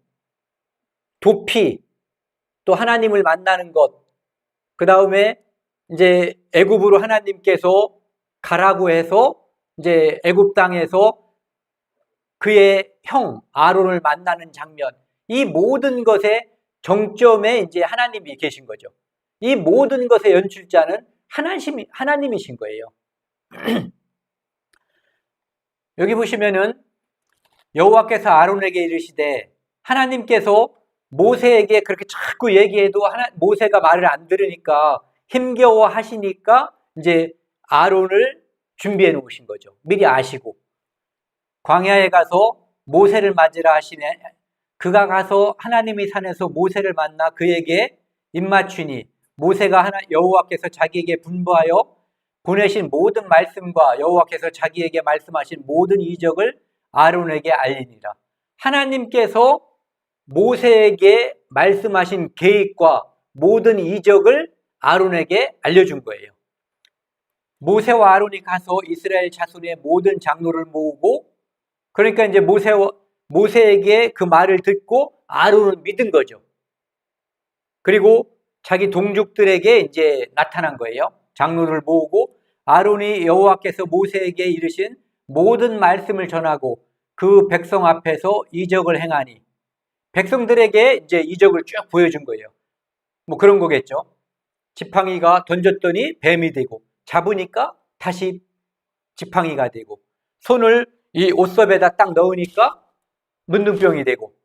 S1: 도피, 또 하나님을 만나는 것, 그 다음에 이제 애굽으로 하나님께서 가라고 해서 이제 애굽 땅에서 그의 형 아론을 만나는 장면, 이 모든 것의 정점에 이제 하나님이 계신 거죠. 이 모든 것의 연출자는 하나님이신 거예요. 여기 보시면은 여호와께서 아론에게 이르시되, 하나님께서 모세에게 그렇게 자꾸 얘기해도 모세가 말을 안 들으니까 힘겨워 하시니까 이제 아론을 준비해 놓으신 거죠. 미리 아시고 광야에 가서 모세를 맞으라 하시네. 그가 가서 하나님의 산에서 모세를 만나 그에게 입맞추니 모세가 여호와께서 자기에게 분부하여 보내신 모든 말씀과 여호와께서 자기에게 말씀하신 모든 이적을 아론에게 알리니라. 하나님께서 모세에게 말씀하신 계획과 모든 이적을 아론에게 알려준 거예요. 모세와 아론이 가서 이스라엘 자손의 모든 장로를 모으고, 그러니까 이제 모세에게 그 말을 듣고 아론은 믿은 거죠. 그리고 자기 동족들에게 이제 나타난 거예요. 장로를 모으고 아론이 여호와께서 모세에게 이르신 모든 말씀을 전하고 그 백성 앞에서 이적을 행하니, 백성들에게 이제 이적을 쭉 보여준 거예요. 뭐 그런 거겠죠. 지팡이가 던졌더니 뱀이 되고, 잡으니까 다시 지팡이가 되고, 손을 이 옷섭에다 딱 넣으니까 문둥병이 되고,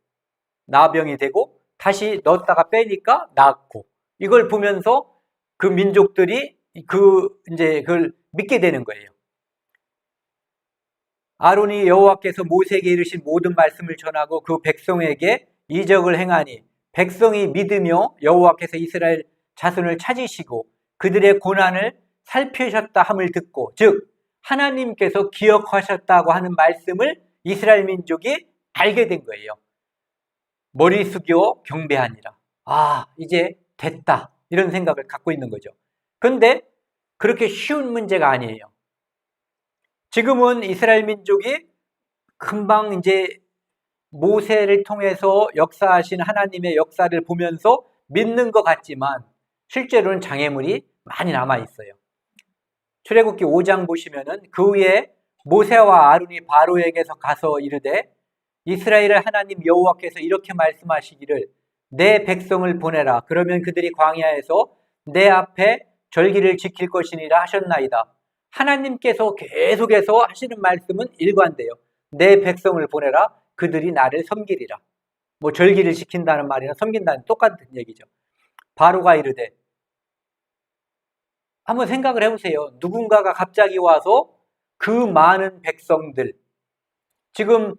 S1: 나병이 되고, 다시 넣었다가 빼니까 낫고, 이걸 보면서 그 민족들이 이제 그걸 믿게 되는 거예요. 아론이 여호와께서 모세에게 이르신 모든 말씀을 전하고 그 백성에게 이적을 행하니 백성이 믿으며 여호와께서 이스라엘 자손을 찾으시고 그들의 고난을 살피셨다 함을 듣고, 즉 하나님께서 기억하셨다고 하는 말씀을 이스라엘 민족이 알게 된 거예요. 머리 숙여 경배하니라. 아, 이제 됐다, 이런 생각을 갖고 있는 거죠. 그런데 그렇게 쉬운 문제가 아니에요. 지금은 이스라엘 민족이 금방 이제 모세를 통해서 역사하신 하나님의 역사를 보면서 믿는 것 같지만 실제로는 장애물이 많이 남아 있어요. 출애굽기 5장 보시면은 그 후에 모세와 아론이 바로에게서 가서 이르되, 이스라엘의 하나님 여호와께서 이렇게 말씀하시기를 내 백성을 보내라. 그러면 그들이 광야에서 내 앞에 절기를 지킬 것이니라 하셨나이다. 하나님께서 계속해서 하시는 말씀은 일관돼요. 내 백성을 보내라. 그들이 나를 섬기리라. 뭐 절기를 지킨다는 말이나 섬긴다는 똑같은 얘기죠. 바로가 이르되, 한번 생각을 해보세요. 누군가가 갑자기 와서 그 많은 백성들, 지금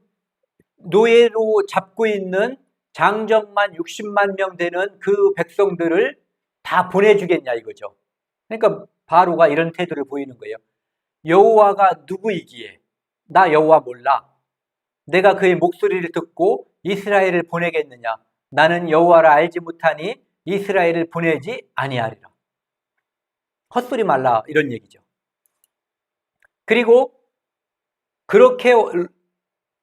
S1: 노예로 잡고 있는 장정만 60만 명 되는 그 백성들을 다 보내주겠냐 이거죠. 그러니까 바로가 이런 태도를 보이는 거예요. 여호와가 누구이기에 나 여호와 몰라. 내가 그의 목소리를 듣고 이스라엘을 보내겠느냐. 나는 여호와를 알지 못하니 이스라엘을 보내지 아니하리라. 헛소리 말라 이런 얘기죠. 그리고 그렇게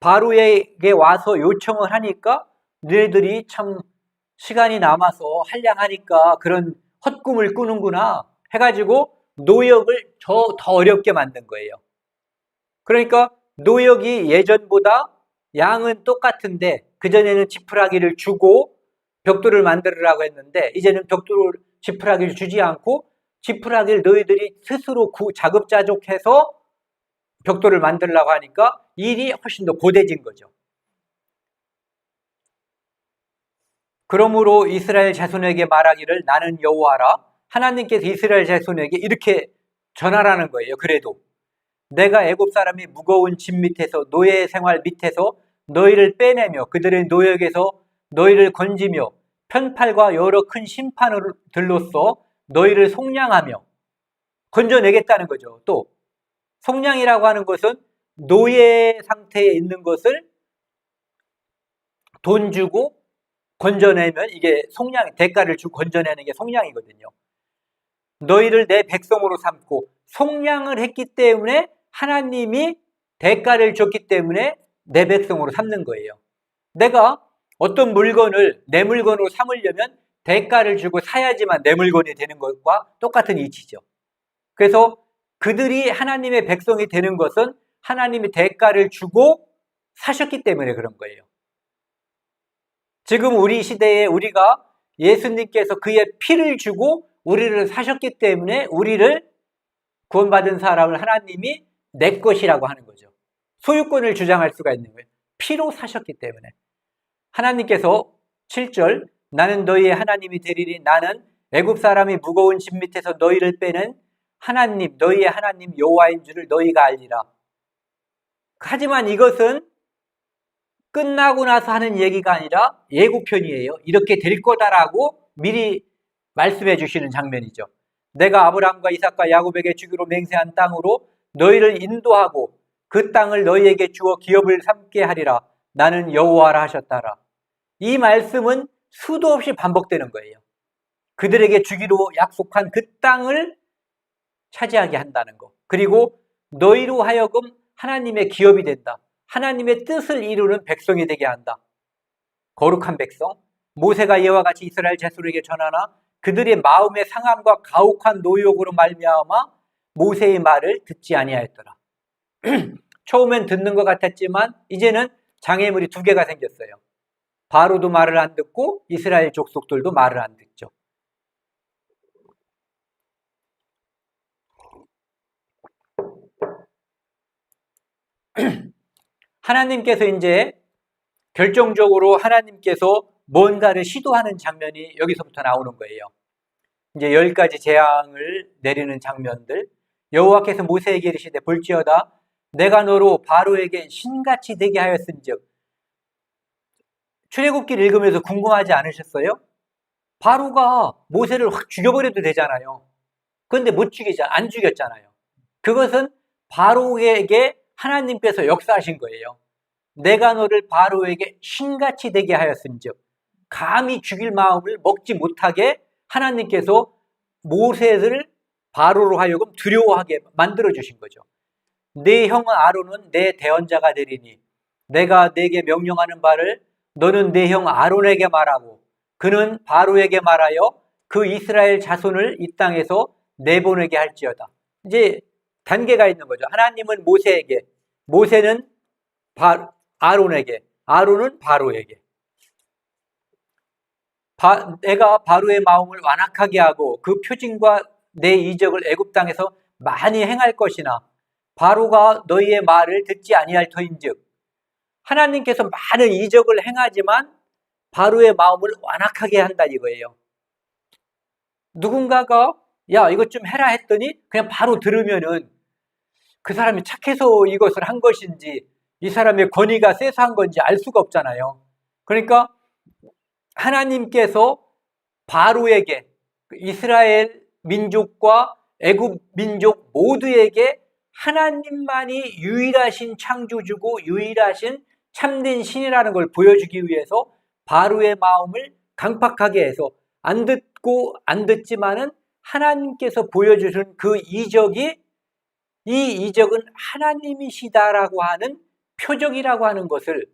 S1: 바로에게 와서 요청을 하니까 너희들이 참 시간이 남아서 한량하니까 그런 헛꿈을 꾸는구나 해가지고 노역을 더 어렵게 만든 거예요. 그러니까 노역이 예전보다 양은 똑같은데 그전에는 지푸라기를 주고 벽돌을 만들으라고 했는데 이제는 지푸라기를 주지 않고 지푸라기를 너희들이 스스로 자급자족해서 벽돌을 만들려고 하니까 일이 훨씬 더 고대진 거죠. 그러므로 이스라엘 자손에게 말하기를 나는 여호와라. 하나님께서 이스라엘 자손에게 이렇게 전하라는 거예요. 그래도 내가 애굽 사람이 무거운 짐 밑에서 노예 생활 밑에서 너희를 빼내며 그들의 노역에서 너희를 건지며 편팔과 여러 큰 심판들로써 너희를 속량하며 건져내겠다는 거죠. 또 속량이라고 하는 것은 노예 상태에 있는 것을 돈 주고 건져내면 이게 속량, 대가를 주고 건져내는 게 속량이거든요. 너희를 내 백성으로 삼고 속량을 했기 때문에 하나님이 대가를 줬기 때문에 내 백성으로 삼는 거예요. 내가 어떤 물건을 내 물건으로 삼으려면 대가를 주고 사야지만 내 물건이 되는 것과 똑같은 이치죠. 그래서 그들이 하나님의 백성이 되는 것은 하나님이 대가를 주고 사셨기 때문에 그런 거예요. 지금 우리 시대에 우리가 예수님께서 그의 피를 주고 우리를 사셨기 때문에 우리를 구원받은 사람을 하나님이 내 것이라고 하는 거죠. 소유권을 주장할 수가 있는 거예요. 피로 사셨기 때문에. 하나님께서 7절 나는 너희의 하나님이 되리니 나는 애굽 사람이 무거운 짐 밑에서 너희를 빼는 하나님 너희의 하나님 여호와인 줄을 너희가 알리라. 하지만 이것은 끝나고 나서 하는 얘기가 아니라 예고편이에요. 이렇게 될 거다라고 미리 말씀해 주시는 장면이죠. 내가 아브라함과 이삭과 야곱에게 주기로 맹세한 땅으로 너희를 인도하고 그 땅을 너희에게 주어 기업을 삼게 하리라. 나는 여호와라 하셨다라. 이 말씀은 수도 없이 반복되는 거예요. 그들에게 주기로 약속한 그 땅을 차지하게 한다는 거. 그리고 너희로 하여금 하나님의 기업이 된다. 하나님의 뜻을 이루는 백성이 되게 한다. 거룩한 백성. 모세가 이와 같이 이스라엘 자손에게 전하나 그들의 마음의 상함과 가혹한 노욕으로 말미암아 모세의 말을 듣지 아니하였더라. 처음엔 듣는 것 같았지만 이제는 장애물이 두 개가 생겼어요. 바로도 말을 안 듣고 이스라엘 족속들도 말을 안 듣죠. 하나님께서 이제 결정적으로 하나님께서 뭔가를 시도하는 장면이 여기서부터 나오는 거예요. 이제 10가지 재앙을 내리는 장면들. 여호와께서 모세에게 이르시되 볼지어다 내가 너로 바로에게 신같이 되게 하였은즉. 출애굽기를 읽으면서 궁금하지 않으셨어요? 바로가 모세를 확 죽여버려도 되잖아요. 그런데 안 죽였잖아요. 그것은 바로에게 하나님께서 역사하신 거예요. 내가 너를 바로에게 신같이 되게 하였은즉. 감히 죽일 마음을 먹지 못하게 하나님께서 모세를 바로로 하여금 두려워하게 만들어 주신 거죠. 네 형 아론은 내 대언자가 되리니 내가 네게 명령하는 바를 너는 네 형 아론에게 말하고 그는 바로에게 말하여 그 이스라엘 자손을 이 땅에서 내보내게 할지어다. 이제 단계가 있는 거죠. 하나님은 모세에게, 모세는 아론에게, 아론은 바로에게. 내가 바로의 마음을 완악하게 하고 그 표징과 내 이적을 애굽 땅에서 많이 행할 것이나 바로가 너희의 말을 듣지 아니할 터인즉, 하나님께서 많은 이적을 행하지만 바로의 마음을 완악하게 한다 이거예요. 누군가가 야 이것 좀 해라 했더니 그냥 바로 들으면은 그 사람이 착해서 이것을 한 것인지 이 사람의 권위가 세서 한 건지 알 수가 없잖아요. 그러니까 하나님께서 바로에게, 이스라엘 민족과 애굽 민족 모두에게 하나님만이 유일하신 창조주고 유일하신 참된 신이라는 걸 보여주기 위해서 바로의 마음을 강팍하게 해서 안 듣고 안 듣지만은 하나님께서 보여주신 그 이적이, 이 이적은 하나님이시다라고 하는 표적이라고 하는 것을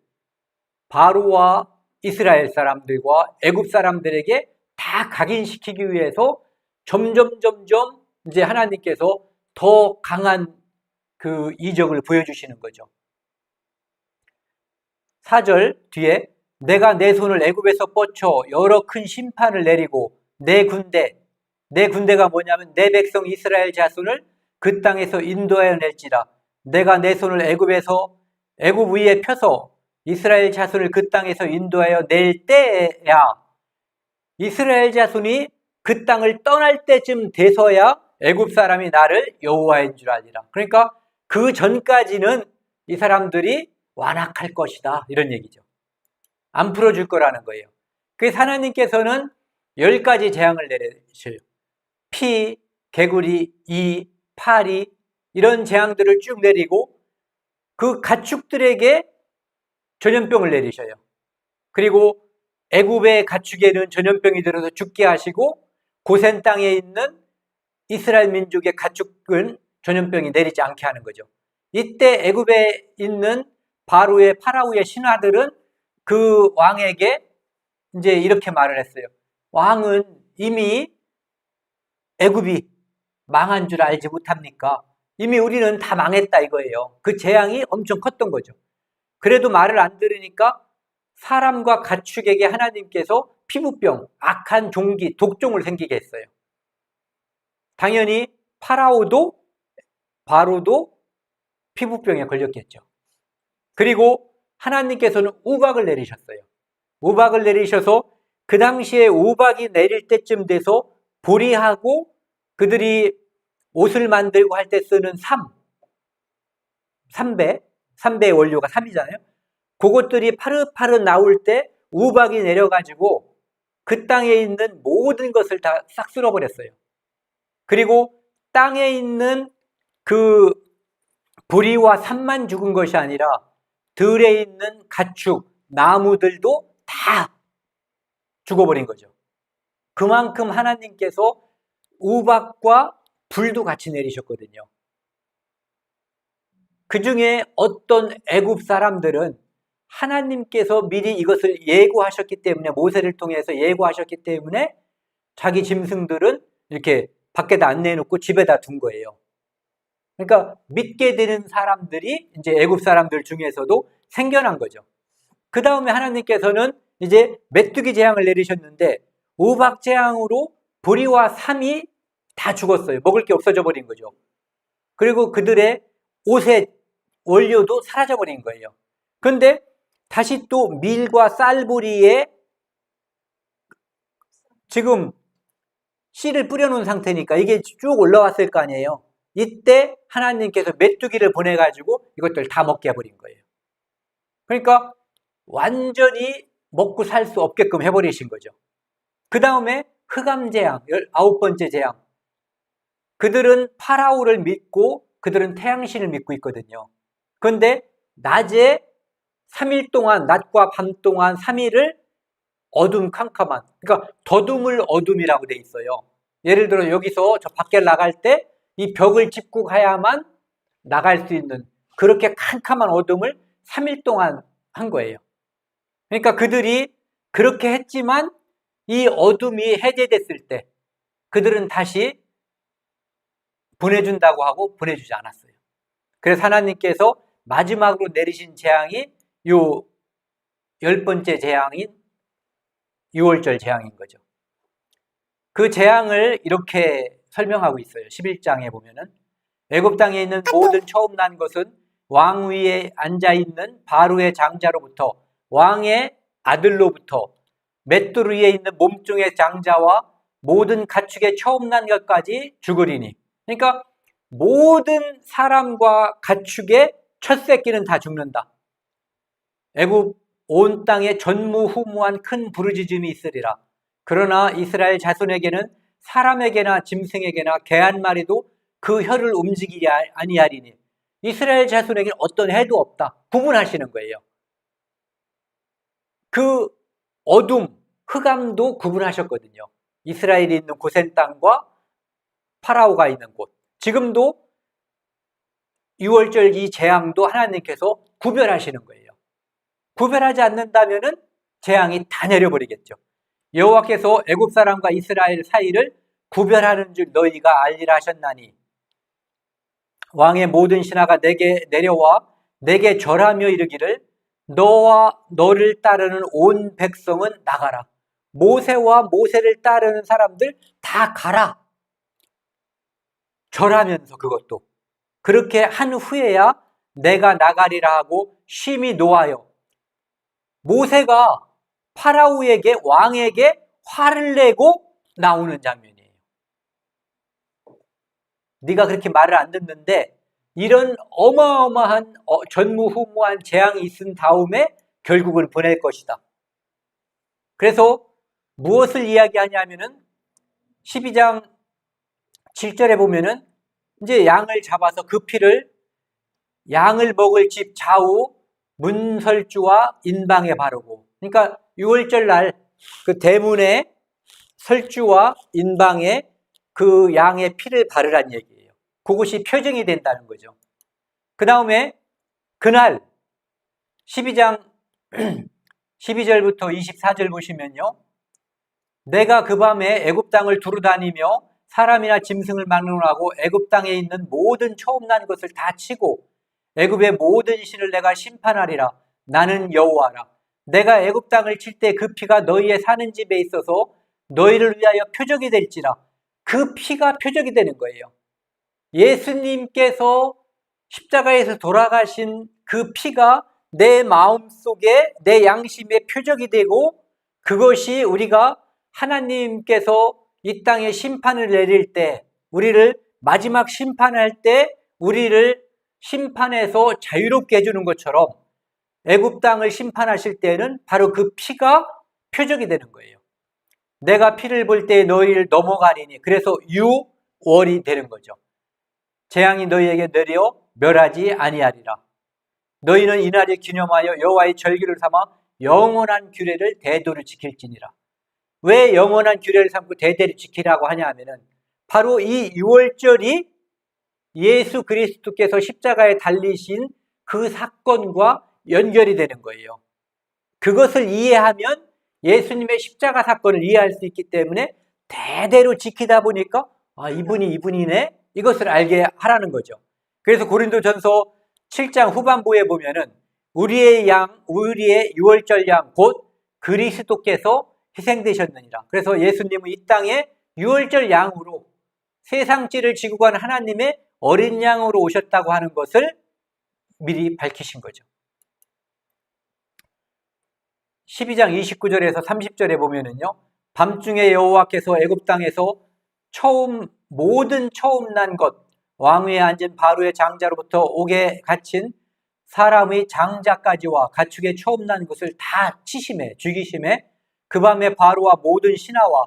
S1: 바로와 이스라엘 사람들과 애굽 사람들에게 다 각인시키기 위해서 점점 이제 하나님께서 더 강한 그 이적을 보여주시는 거죠. 4절 뒤에 내가 내 손을 애굽에서 뻗쳐 여러 큰 심판을 내리고 내 군대가 뭐냐면 내 백성 이스라엘 자손을 그 땅에서 인도하여 낼지라. 내가 내 손을 애굽 위에 펴서 이스라엘 자손을 그 땅에서 인도하여 낼 때야, 이스라엘 자손이 그 땅을 떠날 때쯤 돼서야 애굽 사람이 나를 여호와인 줄 알리라. 그러니까 그 전까지는 이 사람들이 완악할 것이다 이런 얘기죠. 안 풀어줄 거라는 거예요. 그래서 하나님께서는 10가지 재앙을 내리셔요. 피, 개구리, 이, 파리 이런 재앙들을 쭉 내리고 그 가축들에게 전염병을 내리셔요. 그리고 애굽의 가축에는 전염병이 들어서 죽게 하시고 고센 땅에 있는 이스라엘 민족의 가축은 전염병이 내리지 않게 하는 거죠. 이때 애굽에 있는 바로의 파라오의 신하들은 그 왕에게 이제 이렇게 말을 했어요. 왕은 이미 애굽이 망한 줄 알지 못합니까? 이미 우리는 다 망했다 이거예요. 그 재앙이 엄청 컸던 거죠. 그래도 말을 안 들으니까 사람과 가축에게 하나님께서 피부병, 악한 종기, 독종을 생기게 했어요. 당연히 바로도 피부병에 걸렸겠죠. 그리고 하나님께서는 우박을 내리셨어요. 우박을 내리셔서 그 당시에 우박이 내릴 때쯤 돼서 보리하고 그들이 옷을 만들고 할 때 쓰는 삼배의 원료가 삼이잖아요. 그것들이 파릇파릇 나올 때 우박이 내려가지고 그 땅에 있는 모든 것을 다 싹 쓸어버렸어요. 그리고 땅에 있는 그 보리와 삼만 죽은 것이 아니라 들에 있는 가축, 나무들도 다 죽어버린 거죠. 그만큼 하나님께서 우박과 불도 같이 내리셨거든요. 그 중에 어떤 애굽 사람들은 하나님께서 미리 이것을 예고하셨기 때문에, 모세를 통해서 예고하셨기 때문에 자기 짐승들은 이렇게 밖에다 안 내놓고 집에다 둔 거예요. 그러니까 믿게 되는 사람들이 이제 애굽 사람들 중에서도 생겨난 거죠. 그 다음에 하나님께서는 이제 메뚜기 재앙을 내리셨는데 우박 재앙으로 보리와 삼이 다 죽었어요. 먹을 게 없어져 버린 거죠. 그리고 그들의 옷의 원료도 사라져 버린 거예요. 그런데 다시 또 밀과 쌀보리에 지금 씨를 뿌려놓은 상태니까 이게 쭉 올라왔을 거 아니에요. 이때 하나님께서 메뚜기를 보내가지고 이것들 다 먹게 해버린 거예요. 그러니까 완전히 먹고 살 수 없게끔 해버리신 거죠. 그 다음에 흑암재앙, 19번째 재앙. 그들은 파라오를 믿고 그들은 태양신을 믿고 있거든요. 그런데 낮에 3일 동안, 낮과 밤 동안 3일을 어둠 캄캄한, 그러니까 더듬을 어둠이라고 돼 있어요. 예를 들어 여기서 저 밖에 나갈 때 이 벽을 짚고 가야만 나갈 수 있는 그렇게 캄캄한 어둠을 3일 동안 한 거예요. 그러니까 그들이 그렇게 했지만 이 어둠이 해제됐을 때 그들은 다시 보내준다고 하고 보내주지 않았어요. 그래서 하나님께서 마지막으로 내리신 재앙이 요 10번째 재앙인 유월절 재앙인 거죠. 그 재앙을 이렇게 설명하고 있어요. 11장에 보면은 애굽 땅에 있는 모든 처음 난 것은 왕 위에 앉아 있는 바로의 장자로부터 왕의 아들로부터 맷돌 위에 있는 몸종의 장자와 모든 가축의 처음 난 것까지 죽으리니. 그러니까 모든 사람과 가축의 첫 새끼는 다 죽는다. 애굽 온 땅에 전무후무한 큰 부르짖음이 있으리라. 그러나 이스라엘 자손에게는 사람에게나 짐승에게나 개 한 마리도 그 혀를 움직이지 아니하리니. 이스라엘 자손에게는 어떤 해도 없다. 구분하시는 거예요. 그 어둠, 흑암도 구분하셨거든요. 이스라엘이 있는 고센 땅과 파라오가 있는 곳. 지금도 유월절 이 재앙도 하나님께서 구별하시는 거예요. 구별하지 않는다면은 재앙이 다 내려버리겠죠. 여호와께서 애굽 사람과 이스라엘 사이를 구별하는 줄 너희가 알리라 하셨나니 왕의 모든 신하가 내게 내려와 내게 절하며 이르기를 너와 너를 따르는 온 백성은 나가라. 모세와 모세를 따르는 사람들 다 가라. 절하면서 그것도 그렇게 한 후에야 내가 나가리라 하고 심히 노하여 모세가 파라오에게 왕에게 화를 내고 나오는 장면이에요. 네가 그렇게 말을 안 듣는데 이런 어마어마한 전무후무한 재앙이 있은 다음에 결국은 보낼 것이다. 그래서 무엇을 이야기하냐면은 12장 7절에 보면은 이제 양을 잡아서 그 피를 양을 먹을 집 좌우 문설주와 인방에 바르고, 그러니까 6월절 날 그 대문에 설주와 인방에 그 양의 피를 바르란 얘기예요. 그것이 표징이 된다는 거죠. 그 다음에 그날 12장 12절부터 24절 보시면요. 내가 그 밤에 애굽 땅을 두루다니며 사람이나 짐승을 막론하고 애굽 땅에 있는 모든 처음 난 것을 다 치고 애굽의 모든 신을 내가 심판하리라. 나는 여호와라. 내가 애굽 땅을 칠 때 그 피가 너희의 사는 집에 있어서 너희를 위하여 표적이 될지라. 그 피가 표적이 되는 거예요. 예수님께서 십자가에서 돌아가신 그 피가 내 마음속에 내 양심에 표적이 되고 그것이 우리가 하나님께서 이 땅에 심판을 내릴 때 우리를 마지막 심판할 때 우리를 심판해서 자유롭게 해주는 것처럼 애굽 땅을 심판하실 때는 바로 그 피가 표적이 되는 거예요. 내가 피를 볼 때 너희를 넘어가리니 그래서 유월이 되는 거죠. 재앙이 너희에게 내려 멸하지 아니하리라. 너희는 이날을 기념하여 여호와의 절기를 삼아 영원한 규례를 대대로 지킬지니라. 왜 영원한 규례를 삼고 대대로 지키라고 하냐 하면은 바로 이 유월절이 예수 그리스도께서 십자가에 달리신 그 사건과 연결이 되는 거예요. 그것을 이해하면 예수님의 십자가 사건을 이해할 수 있기 때문에 대대로 지키다 보니까 이분이 이분이네 이것을 알게 하라는 거죠. 그래서 고린도전서 7장 후반부에 보면은 우리의 유월절 양 곧 그리스도께서 희생되셨느니라. 그래서 예수님은 이 땅에 유월절 양으로 세상 죄를 지고 간 하나님의 어린 양으로 오셨다고 하는 것을 미리 밝히신 거죠. 12장 29절에서 30절에 보면은요. 밤중에 여호와께서 애굽 땅에서 모든 처음 난 것 왕위에 앉은 바로의 장자로부터 옥에 갇힌 사람의 장자까지와 가축의 처음 난 것을 다 치심해 죽이심해 그 밤에 바로와 모든 신하와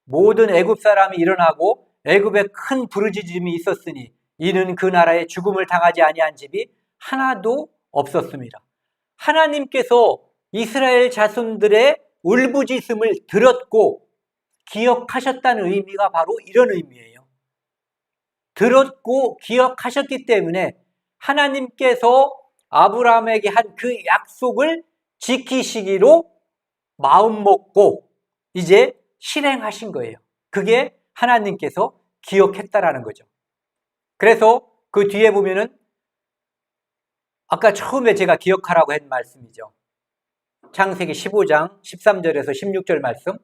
S1: 모든 애굽 사람이 일어나고 애굽에 큰 부르짖음이 있었으니 이는 그 나라에 죽음을 당하지 아니한 집이 하나도 없었습니다. 하나님께서 이스라엘 자손들의 울부짖음을 들었고 기억하셨다는 의미가 바로 이런 의미예요. 들었고 기억하셨기 때문에 하나님께서 아브라함에게 한 그 약속을 지키시기로 마음먹고 이제 실행하신 거예요. 그게 하나님께서 기억했다라는 거죠. 그래서 그 뒤에 보면은 아까 처음에 제가 기억하라고 한 말씀이죠. 창세기 15장 13절에서 16절 말씀.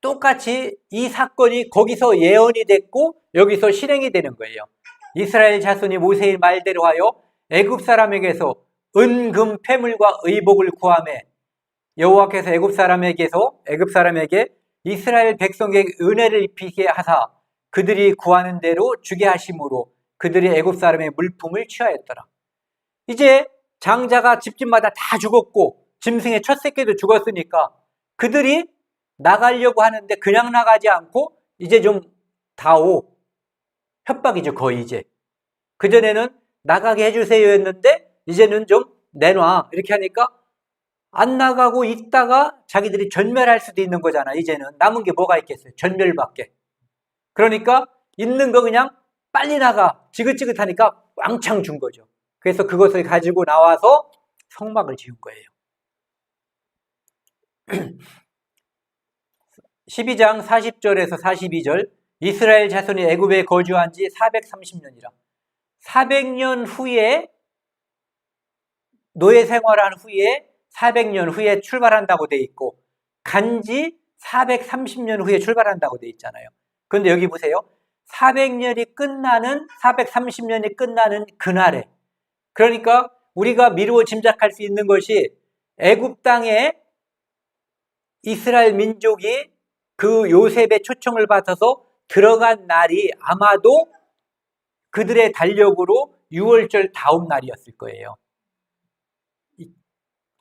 S1: 똑같이 이 사건이 거기서 예언이 됐고 여기서 실행이 되는 거예요. 이스라엘 자손이 모세의 말대로 하여 애굽 사람에게서 은금 패물과 의복을 구하매 여호와께서 애굽 사람에게 이스라엘 백성에게 은혜를 입히게 하사 그들이 구하는 대로 주게 하심으로 그들이 애굽 사람의 물품을 취하였더라. 이제 장자가 집집마다 다 죽었고 짐승의 첫 새끼도 죽었으니까 그들이 나가려고 하는데 그냥 나가지 않고 이제 좀 다오. 협박이죠, 거의 이제. 그전에는 나가게 해주세요 했는데 이제는 좀 내놔. 이렇게 하니까 안 나가고 있다가 자기들이 전멸할 수도 있는 거잖아. 이제는 남은 게 뭐가 있겠어요? 전멸밖에. 그러니까 있는 거 그냥 빨리 나가. 지긋지긋하니까 왕창 준 거죠. 그래서 그것을 가지고 나와서 성막을 지은 거예요. 12장 40절에서 42절 이스라엘 자손이 애굽에 거주한 지 430년이라. 400년 후에 노예 생활한 후에 400년 후에 출발한다고 돼 있고 간지 430년 후에 출발한다고 돼 있잖아요. 그런데 여기 보세요. 430년이 끝나는 그날에, 그러니까 우리가 미루어 짐작할 수 있는 것이 애굽 땅에 이스라엘 민족이 그 요셉의 초청을 받아서 들어간 날이 아마도 그들의 달력으로 6월절 다음 날이었을 거예요.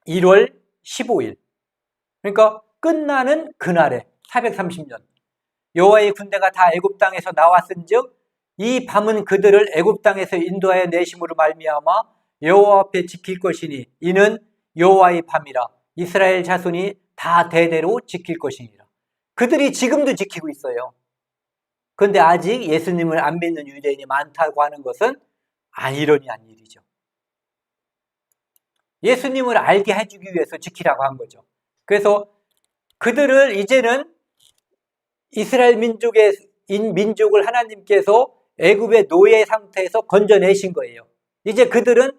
S1: 1월 15일. 그러니까 끝나는 그날에 430년. 여호와의 군대가 다 애굽 땅에서 나왔은즉 이 밤은 그들을 애굽 땅에서 인도하여 내심으로 말미암아 여호와 앞에 지킬 것이니 이는 여호와의 밤이라. 이스라엘 자손이 다 대대로 지킬 것이니라. 그들이 지금도 지키고 있어요. 그런데 아직 예수님을 안 믿는 유대인이 많다고 하는 것은 아이러니한 일이죠. 예수님을 알게 해주기 위해서 지키라고 한 거죠. 그래서 그들을 이제는 이스라엘 민족을 하나님께서 애굽의 노예 상태에서 건져내신 거예요. 이제 그들은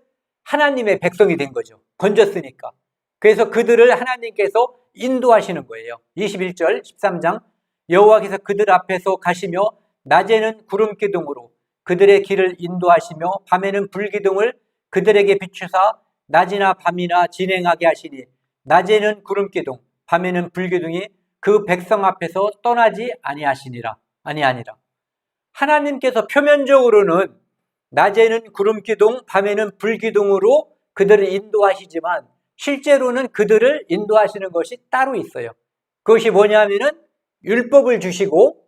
S1: 하나님의 백성이 된 거죠. 건졌으니까. 그래서 그들을 하나님께서 인도하시는 거예요. 21절 13장 여호와께서 그들 앞에서 가시며 낮에는 구름 기둥으로 그들의 길을 인도하시며 밤에는 불기둥을 그들에게 비추사 낮이나 밤이나 진행하게 하시니 낮에는 구름 기둥 밤에는 불기둥이 그 백성 앞에서 떠나지 아니하니라. 하나님께서 표면적으로는 낮에는 구름 기둥 밤에는 불기둥으로 그들을 인도하시지만 실제로는 그들을 인도하시는 것이 따로 있어요. 그것이 뭐냐면은 율법을 주시고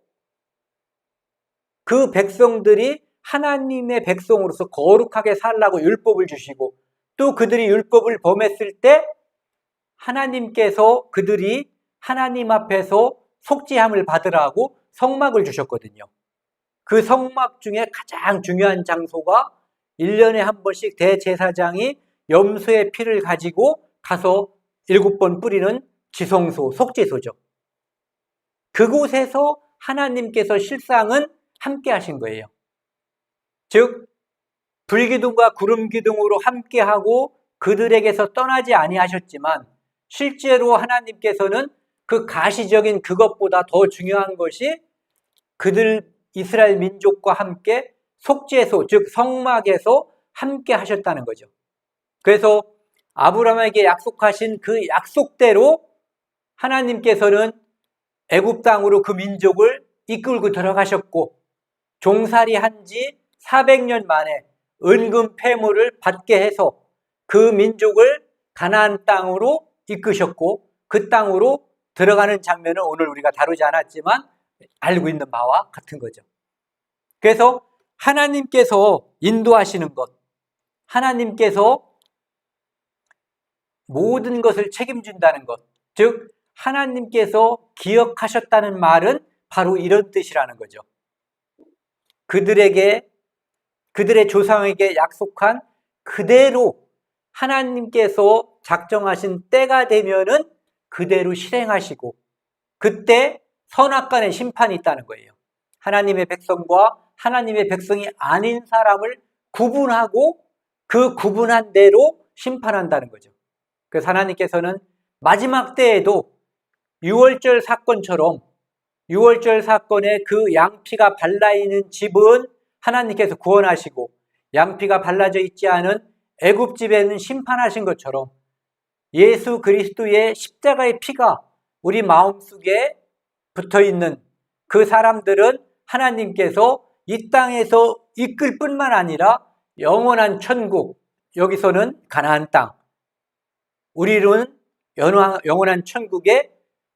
S1: 그 백성들이 하나님의 백성으로서 거룩하게 살라고 율법을 주시고 또 그들이 율법을 범했을 때 하나님께서 그들이 하나님 앞에서 속죄함을 받으라고 성막을 주셨거든요. 그 성막 중에 가장 중요한 장소가 1년에 한 번씩 대제사장이 염소의 피를 가지고 가서 7번 뿌리는 지성소, 속죄소죠. 그곳에서 하나님께서 실상은 함께 하신 거예요. 즉 불기둥과 구름기둥으로 함께하고 그들에게서 떠나지 아니하셨지만 실제로 하나님께서는 그 가시적인 그것보다 더 중요한 것이 그들 이스라엘 민족과 함께 속죄소, 즉 성막에서 함께 하셨다는 거죠. 그래서 아브라함에게 약속하신 그 약속대로 하나님께서는 애굽 땅으로 그 민족을 이끌고 들어가셨고 종살이 한 지 400년 만에 은금 폐물을 받게 해서 그 민족을 가나안 땅으로 이끄셨고 그 땅으로 들어가는 장면은 오늘 우리가 다루지 않았지만 알고 있는 바와 같은 거죠. 그래서 하나님께서 인도하시는 것, 하나님께서 모든 것을 책임진다는 것, 즉 하나님께서 기억하셨다는 말은 바로 이런 뜻이라는 거죠. 그들의 조상에게 약속한 그대로 하나님께서 작정하신 때가 되면은 그대로 실행하시고 그때 선악간의 심판이 있다는 거예요. 하나님의 백성과 하나님의 백성이 아닌 사람을 구분하고 그 구분한 대로 심판한다는 거죠. 그래서 하나님께서는 마지막 때에도 유월절 사건처럼 유월절 사건에 그 양피가 발라있는 집은 하나님께서 구원하시고 양피가 발라져 있지 않은 애굽 집에는 심판하신 것처럼 예수 그리스도의 십자가의 피가 우리 마음속에 붙어있는 그 사람들은 하나님께서 이 땅에서 이끌 뿐만 아니라 영원한 천국, 여기서는 가나안 땅, 우리는 영원한 천국에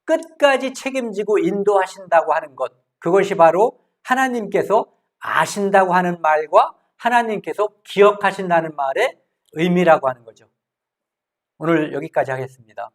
S1: 끝까지 책임지고 인도하신다고 하는 것, 그것이 바로 하나님께서 아신다고 하는 말과 하나님께서 기억하신다는 말의 의미라고 하는 거죠. 오늘 여기까지 하겠습니다.